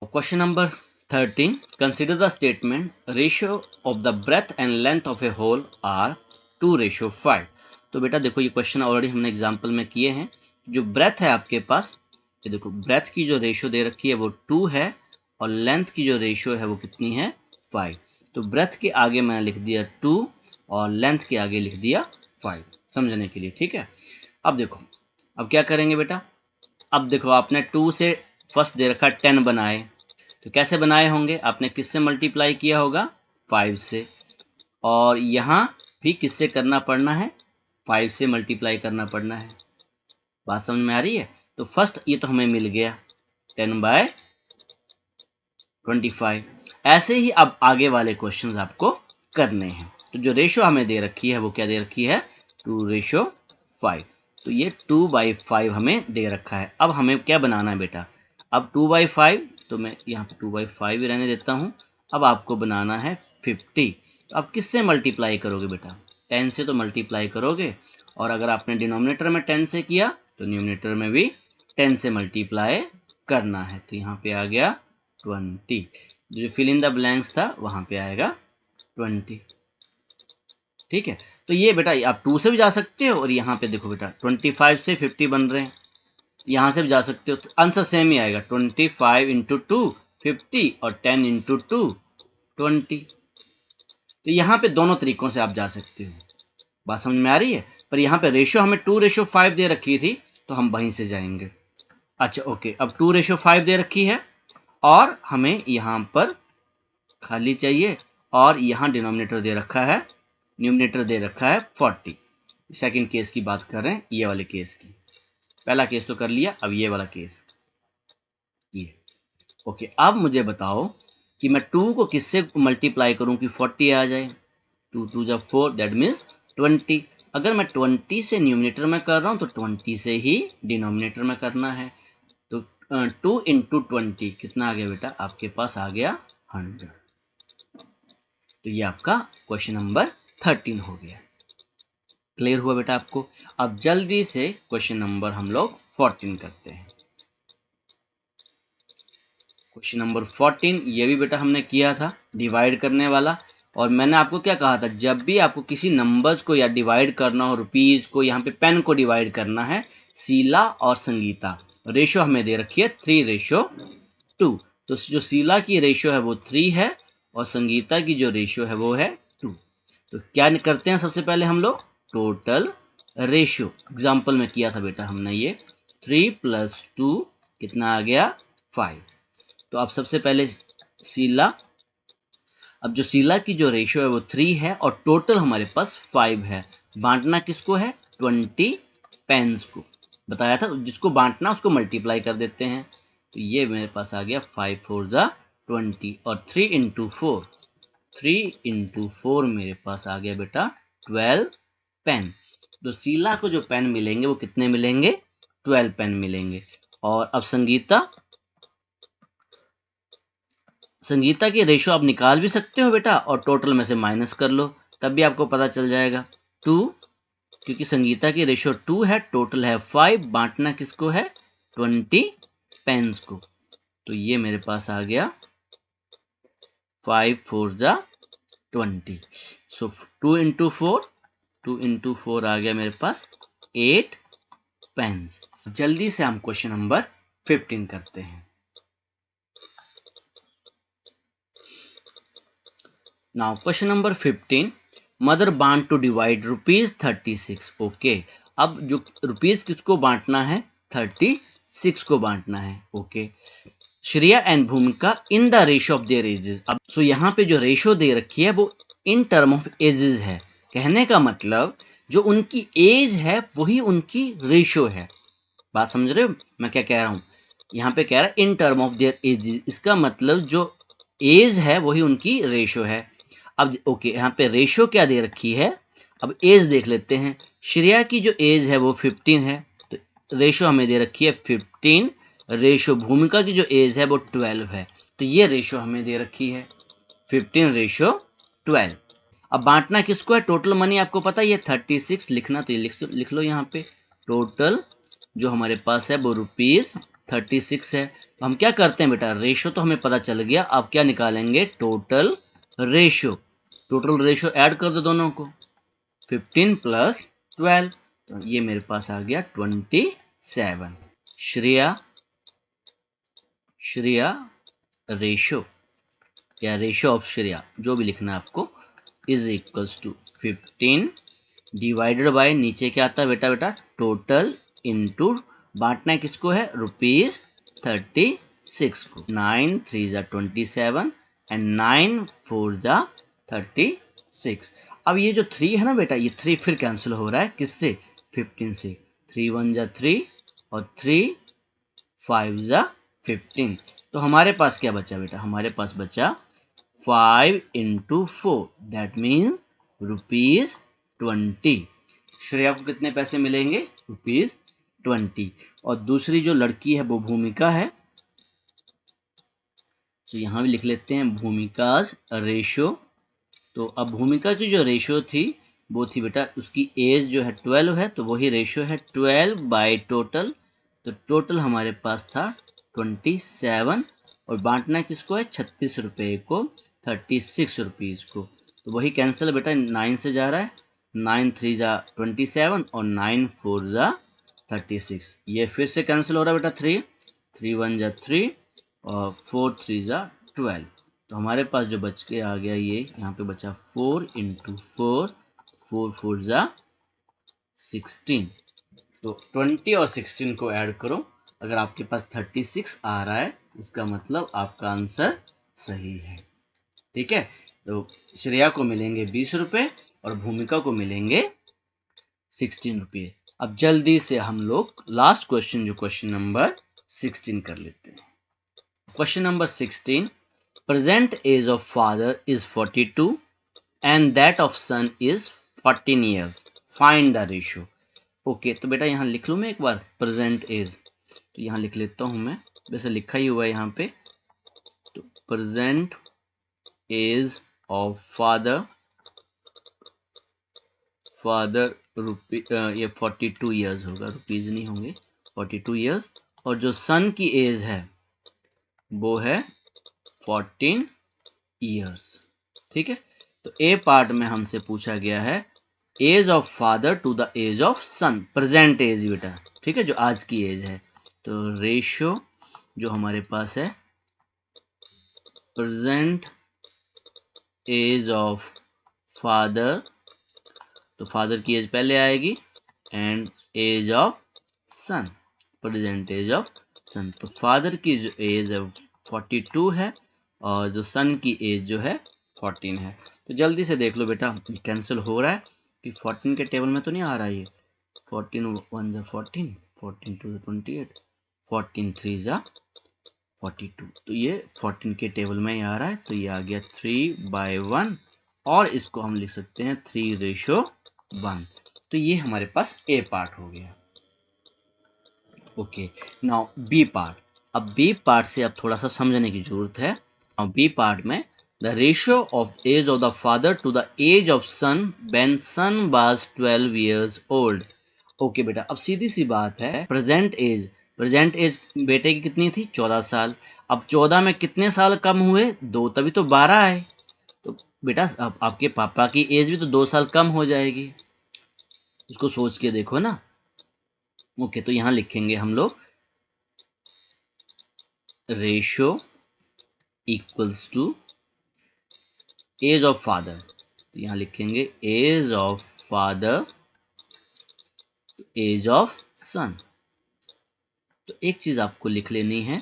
Question number 13, consider the statement ratio of the breadth and length of a hole are 2:5। तो बेटा देखो ये क्वेश्चन ऑलरेडी हमने एग्जांपल में किए हैं। जो ब्रेथ है आपके पास, ये देखो ब्रेथ की जो रेशियो दे रखी है वो 2 है, और लेंथ की जो रेशियो है वो कितनी है? 5। तो ब्रेथ के आगे मैंने लिख दिया 2 और लेंथ के आगे लिख दिया 5, समझने के लिए। ठीक है, अब देखो अब क्या करेंगे बेटा। अब देखो आपने 2 से फर्स्ट दे रखा 10 बनाए, तो कैसे बनाए होंगे? आपने किससे मल्टीप्लाई किया होगा? 5 से। और यहां भी किससे करना पड़ना है? 5 से मल्टीप्लाई करना पड़ना है। बात समझ में आ रही है? तो फर्स्ट ये तो हमें मिल गया 10/25। ऐसे ही अब आगे वाले क्वेश्चंस आपको करने हैं। तो जो रेशो हमें दे रखी है वो क्या दे रखी है? 2:5। तो ये 2/5 हमें दे रखा है। अब हमें क्या बनाना है बेटा? अब 2/5, तो मैं यहाँ पे 2/5 ही रहने देता हूँ। अब आपको बनाना है 50। तो अब किससे मल्टीप्लाई करोगे बेटा? 10 से तो मल्टीप्लाई करोगे, और अगर आपने डिनोमिनेटर में 10 से किया तो न्यूमिनेटर में भी 10 से मल्टीप्लाई करना है। तो यहाँ पे आ गया 20। जो फिल इन द ब्लैंक्स था वहां पे आएगा 20। ठीक है, तो ये बेटा आप 2 से भी जा सकते हो, और यहाँ पे देखो बेटा 25 से 50 बन रहे हैं, यहां से भी जा सकते हो। तो आंसर सेम ही आएगा, 25 इंटू 2 50 और 10 इंटू 2 20। तो यहाँ पे दोनों तरीकों से आप जा सकते हो। बात समझ में आ रही है? पर यहाँ पे रेशियो हमें 2:5 दे रखी थी, तो हम वहीं से जाएंगे। अच्छा ओके, अब 2:5 दे रखी है, और हमें यहाँ पर खाली चाहिए, और यहाँ डिनोमिनेटर दे रखा है, न्यूमिनेटर दे रखा है 40। सेकंड केस की बात कर रहे हैं, ये वाले केस की। पहला केस तो कर लिया, अब ये वाला केस। ये ओके, अब मुझे बताओ कि मैं 2 को किससे मल्टीप्लाई करूं कि 40 आ जाए? 2 2 जा 4, दैट मीन्स 20। अगर मैं 20 से न्यूमिनेटर में कर रहा हूं तो 20 से ही डिनोमिनेटर में करना है। तो 2 इंटू 20 कितना आ गया बेटा? आपके पास आ गया 100। तो ये आपका क्वेश्चन नंबर 13 हो गया। क्लियर हुआ बेटा आपको? अब जल्दी से क्वेश्चन नंबर हम लोग 14 करते हैं। क्वेश्चन नंबर 14 ये भी बेटा हमने किया था, डिवाइड करने वाला। और मैंने आपको क्या कहा था, जब भी आपको किसी नंबर्स को या डिवाइड करना हो, रुपीज को, यहाँ पे पेन को डिवाइड करना है, शीला और संगीता, रेशो हमें दे रखी है 3:2। तो जो शीला की रेशो है वो 3 है और संगीता की जो रेशो है वो है 2। तो क्या करते हैं सबसे पहले हम लोग टोटल रेशो, एग्जाम्पल में किया था बेटा हमने ये, 3 + 2 कितना आ गया 5। तो अब सबसे पहले शीला, अब जो शीला की जो रेशियो है वो 3 है और टोटल हमारे पास 5 है। बांटना किसको है, 20 पेन्स को। बताया था जिसको बांटना उसको मल्टीप्लाई कर देते हैं। तो ये मेरे पास आ गया 5 4 जा 20 और 3 × 4, 3 × 4 मेरे पास आ गया बेटा 12 पेन। तो शीला को जो पेन मिलेंगे वो कितने मिलेंगे, 12 पेन मिलेंगे। और अब संगीता की रेशो आप निकाल भी सकते हो बेटा और टोटल में से माइनस कर लो, तब भी आपको पता चल जाएगा 2, क्योंकि संगीता की रेशो 2 है, टोटल है 5, बांटना किसको है 20 पेन्स को। तो ये मेरे पास आ गया 5 4 जा 20। सो 2 × 4, 2 × 4 आ गया मेरे पास 8 पेन्स। जल्दी से हम क्वेश्चन नंबर 15 करते हैं। Now question number 15, mother want to divide ₹36। Okay, अब जो रुपीज किसको बांटना है, 36 को बांटना है। ओके, श्रेया एंड भूमिका in the ratio of their edges. अब सो यहाँ पे जो रेशो दे रखी है वो इन टर्म ऑफ एजेस है। कहने का मतलब जो उनकी एज है वही उनकी रेशो है। बात समझ रहे हो मैं क्या कह रहा हूँ, यहाँ पे कह रहा है इन टर्म ऑफ देयर एजेस, इसका मतलब जो एज है वही उनकी रेशो है। अब ओके, यहाँ पे रेशो क्या दे रखी है, अब एज देख लेते हैं। श्रेया की जो एज है वो 15 है, तो रेशो हमें दे रखी है 15, रेशो भूमिका की जो एज है वो 12 है, तो ये रेशो हमें दे रखी है 15:12। अब बांटना किसको है, टोटल मनी आपको पता ही है 36 लिखना, तो ये लिख लो यहाँ पे टोटल जो हमारे पास है वो ₹36 है। तो हम क्या करते हैं बेटा, रेशो तो हमें पता चल गया, अब क्या निकालेंगे total ratio. Total ratio add कर दो दोनों को, 15 + 12, तो ये मेरे पास आ गया 27। श्रेया रेशो या रेशो ऑफ श्रेया जो भी लिखना है आपको, is equals to 15 divided by, नीचे क्या आता है बेटा टोटल इनटू, बांटना किसको है ₹36 को। 9 3 जा 27 एंड 9 4 जा 36। अब ये जो 3 है ना बेटा, ये 3 फिर कैंसिल हो रहा है किससे, 15 से। 3 1 जा 3 और 3 5 जा 15। तो हमारे पास क्या बचा बेटा, हमारे पास बचा 5 × 4, दैट मीन्स ₹20। श्रेया को कितने पैसे मिलेंगे, ₹20। और दूसरी जो लड़की है वो भूमिका है, तो यहां भी लिख लेते हैं भूमिकाज रेशो। तो अब भूमिका की जो रेशो थी वो थी बेटा, उसकी एज जो है 12 है, तो वही रेशो है 12 बाय टोटल। तो टोटल हमारे पास था 27 और बांटना किसको है 36 रुपए को, 36 रुपीज को। तो वही कैंसिल बेटा 9 से जा रहा है, 9 3 जा 27 और 9 4 जा 36। ये फिर से कैंसिल हो रहा है बेटा, 3 1 जा 3 और 4 3 जा 12। तो हमारे पास जो बच के आ गया, ये यहाँ पे बचा 4 × 4, 4 4 जा 16। तो 20 और 16 को ऐड करो, अगर आपके पास 36 आ रहा है इसका मतलब आपका आंसर सही है। ठीक है, तो श्रेया को मिलेंगे 20 रुपए और भूमिका को मिलेंगे 16 रुपये। अब जल्दी से हम लोग लास्ट क्वेश्चन, जो क्वेश्चन नंबर 16 कर लेते हैं। Question number 16, present age of father is 42 and that of son is 14 years. Find the ratio. Okay, तो बेटा यहाँ लिख लूँ मैं एक बार प्रेजेंट एज, तो यहाँ लिख लेता हूँ मैं, वैसे लिखा ही हुआ है यहाँ पे। तो प्रेजेंट एज ऑफ फादर ये 42 ईयर्स होगा, रुपीज नहीं होंगे, 42 ईयर्स। और जो सन की एज है वो है 14 ईयर्स। ठीक है, तो ए पार्ट में हमसे पूछा गया है age of father to the age of son, present age बेटा, ठीक है, जो आज की एज है। तो रेशियो जो हमारे पास है प्रेजेंट एज ऑफ फादर, तो फादर की एज पहले आएगी and age of son, present age of son. तो फादर की जो एज है 42 है और जो सन की एज जो है 14 है। तो जल्दी से देख लो बेटा, कैंसिल हो रहा है कि 14 के टेबल में तो नहीं आ रहा है ये। 14 1 जा 14, 14 2 28, 14 3 जा 42, तो ये 14 के टेबल में ही आ रहा है। तो ये आ गया 3/1 और इसको हम लिख सकते हैं 3:1। तो ये हमारे पास ए पार्ट हो गया। Okay, now B part. अब बी पार्ट से अब थोड़ा सा समझने की जरूरत है। नाउ बी पार्ट में the ratio of age of the father to the age of son when son was 12 years old. Okay बेटा, अब सीधी सी बात है, प्रेजेंट एज बेटे की कितनी थी 14 साल। अब 14 में कितने साल कम हुए 2, तभी तो 12 है। तो बेटा अब आपके पापा की एज भी तो 2 साल कम हो जाएगी, इसको सोच के देखो ना। ओके, तो यहां लिखेंगे हम लोग ratio equals to age of father. तो यहां लिखेंगे age of father age of son. तो एक चीज आपको लिख लेनी है,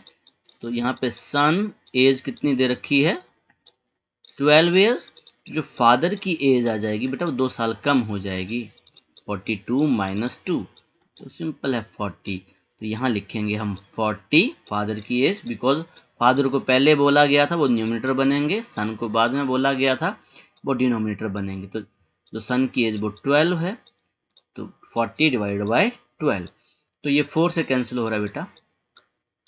तो यहाँ पे सन एज कितनी दे रखी है 12 years। जो फादर की एज आ जाएगी बेटा वो 2 साल कम हो जाएगी, 42 - 2, तो सिंपल है 40। तो यहाँ लिखेंगे हम 40 फादर की एज, बिकॉज फादर को पहले बोला गया था वो न्यूमरेटर बनेंगे, सन को बाद में बोला गया था वो डिनोमिनेटर बनेंगे। तो जो सन की एज वो 12 है, तो 40/12। तो ये 4 से कैंसिल हो रहा है बेटा,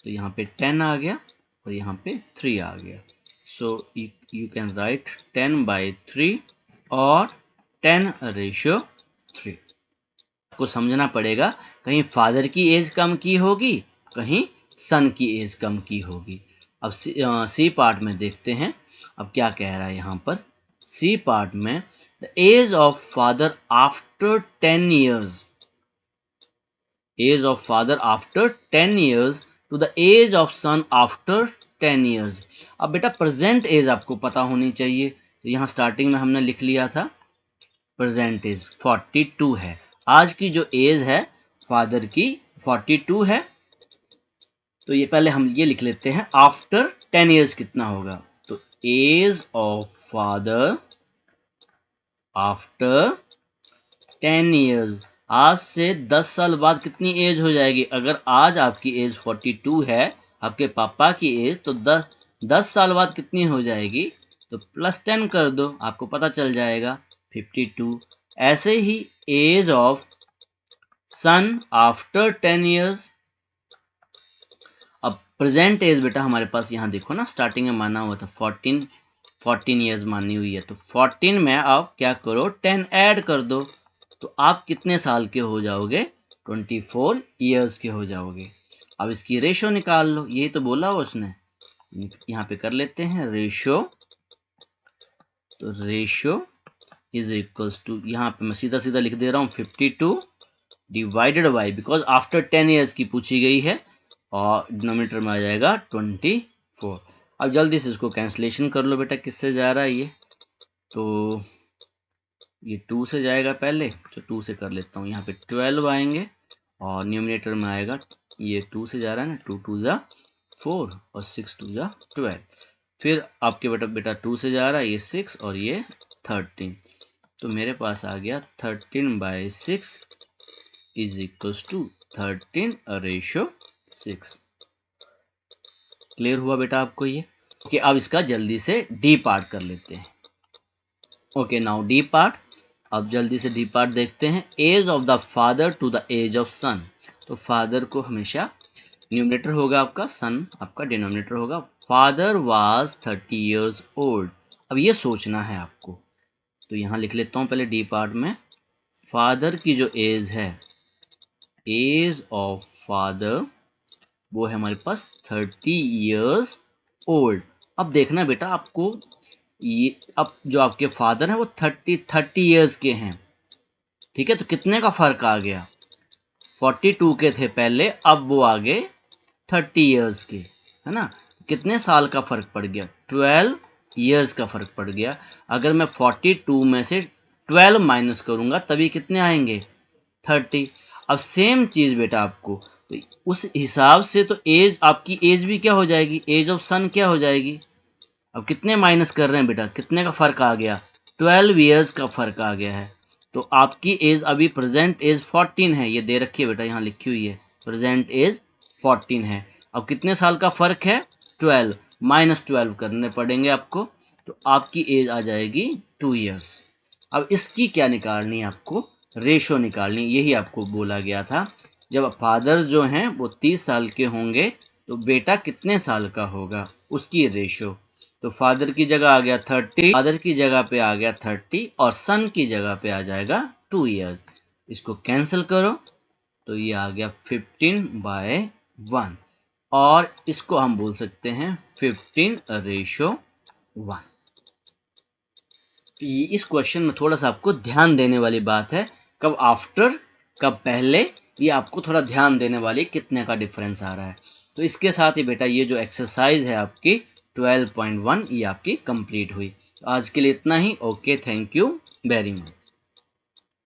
तो यहाँ पे 10 आ गया और यहाँ पे 3 आ गया। सो यू कैन राइट 10/3 और 10:3। को समझना पड़ेगा, कहीं फादर की एज कम की होगी, कहीं सन की एज कम की होगी। अब सी पार्ट में देखते हैं अब क्या कह रहा है यहाँ पर। सी पार्ट में the age of father after 10 years, age of father after 10 years to the age of son after 10 years। अब बेटा प्रेजेंट एज आपको पता होनी चाहिए, तो यहाँ स्टार्टिंग में हमने लिख लिया था प्रेजेंट एज 42 है। आज की जो एज है फादर की 42 है, तो ये पहले हम ये लिख लेते हैं आफ्टर 10 years कितना होगा। तो age of father after 10 years, आज से 10 साल बाद कितनी एज हो जाएगी। अगर आज आपकी एज 42 है, आपके पापा की एज, तो 10 साल बाद कितनी हो जाएगी, तो +10 कर दो, आपको पता चल जाएगा 52। ऐसे ही age of son after 10 years। अब प्रेजेंट एज बेटा हमारे पास यहाँ देखो ना, स्टार्टिंग में माना हुआ था 14 years मानी हुई है, तो 14 में आप क्या करो 10 ऐड कर दो, तो आप कितने साल के हो जाओगे 24 years के हो जाओगे। अब इसकी रेशो निकाल लो, यही तो बोला हो उसने, यहाँ पे कर लेते हैं रेशो। तो रेशो इज इक्वल्स टू, यहाँ पे मैं सीधा सीधा लिख दे रहा हूँ 52 divided by, because after 10 years की पूछी गई है और डिनोमिनेटर में आ जाएगा 24। अब जल्दी से इसको कैंसलेशन कर लो बेटा, किससे जा रहा है ये, तो ये 2 से जाएगा पहले, तो 2 से कर लेता हूँ। यहाँ पे 12 आएंगे और न्यूमिनेटर में आएगा, ये 2 से जा रहा है ना, 2 2 जा 4 और 6 2 जा 12। फिर आपके बेटा 2 से जा रहा है, ये 6 और ये 13, तो मेरे पास आ गया 13/6 इज इक्वल्स टू 13:6। क्लियर हुआ बेटा आपको ये। ओके, अब इसका जल्दी से डी पार्ट कर लेते हैं। Okay, now D part. अब जल्दी से डी पार्ट देखते हैं। Age of the father to the age of son, तो फादर को हमेशा न्यूमरेटर होगा आपका, सन आपका डिनोमिनेटर होगा। Father was 30 years old. अब ये सोचना है आपको, तो यहां लिख लेता हूं पहले डी पार्ट में, फादर की जो एज है, एज ऑफ फादर वो है हमारे पास 30 years ओल्ड। अब देखना बेटा आपको ये अब जो आपके फादर हैं वो 30 ईयर्स के हैं, ठीक है। तो कितने का फर्क आ गया, 42 के थे पहले, अब वो आ गए 30 ईयर्स के, है ना। कितने साल का फर्क पड़ गया, 12 ईयर्स का फर्क पड़ गया। अगर मैं 42 में से 12 माइनस करूंगा तभी कितने आएंगे, 30। अब सेम चीज बेटा आपको, तो उस हिसाब से तो एज, आपकी एज भी क्या हो जाएगी, एज ऑफ सन क्या हो जाएगी। अब कितने माइनस कर रहे हैं बेटा, कितने का फर्क आ गया, 12 ईयर्स का फर्क आ गया है। तो आपकी एज अभी प्रेजेंट एज 14 है, ये दे रखी है बेटा, यहाँ लिखी हुई है प्रेजेंट एज 14 है। अब कितने साल का फर्क है, 12, -12 करने पड़ेंगे आपको, तो आपकी एज आ जाएगी 2 ईयर्स। अब इसकी क्या निकालनी है आपको, रेशो निकालनी, यही आपको बोला गया था। जब फादर जो हैं वो 30 साल के होंगे तो बेटा कितने साल का होगा, उसकी रेशो। तो फादर की जगह आ गया 30, फादर की जगह पे आ गया 30 और सन की जगह पे आ जाएगा 2 ईयर्स। इसको कैंसिल करो तो ये आ गया 15/1 और इसको हम बोल सकते हैं 15:1। तो ये इस क्वेश्चन में थोड़ा सा आपको ध्यान देने वाली बात है, कब आफ्टर कब पहले, ये आपको थोड़ा ध्यान देने वाली कितने का डिफरेंस आ रहा है। तो इसके साथ ही बेटा ये जो एक्सरसाइज है आपकी 12.1 ये आपकी कंप्लीट हुई। आज के लिए इतना ही। Okay, thank you very much.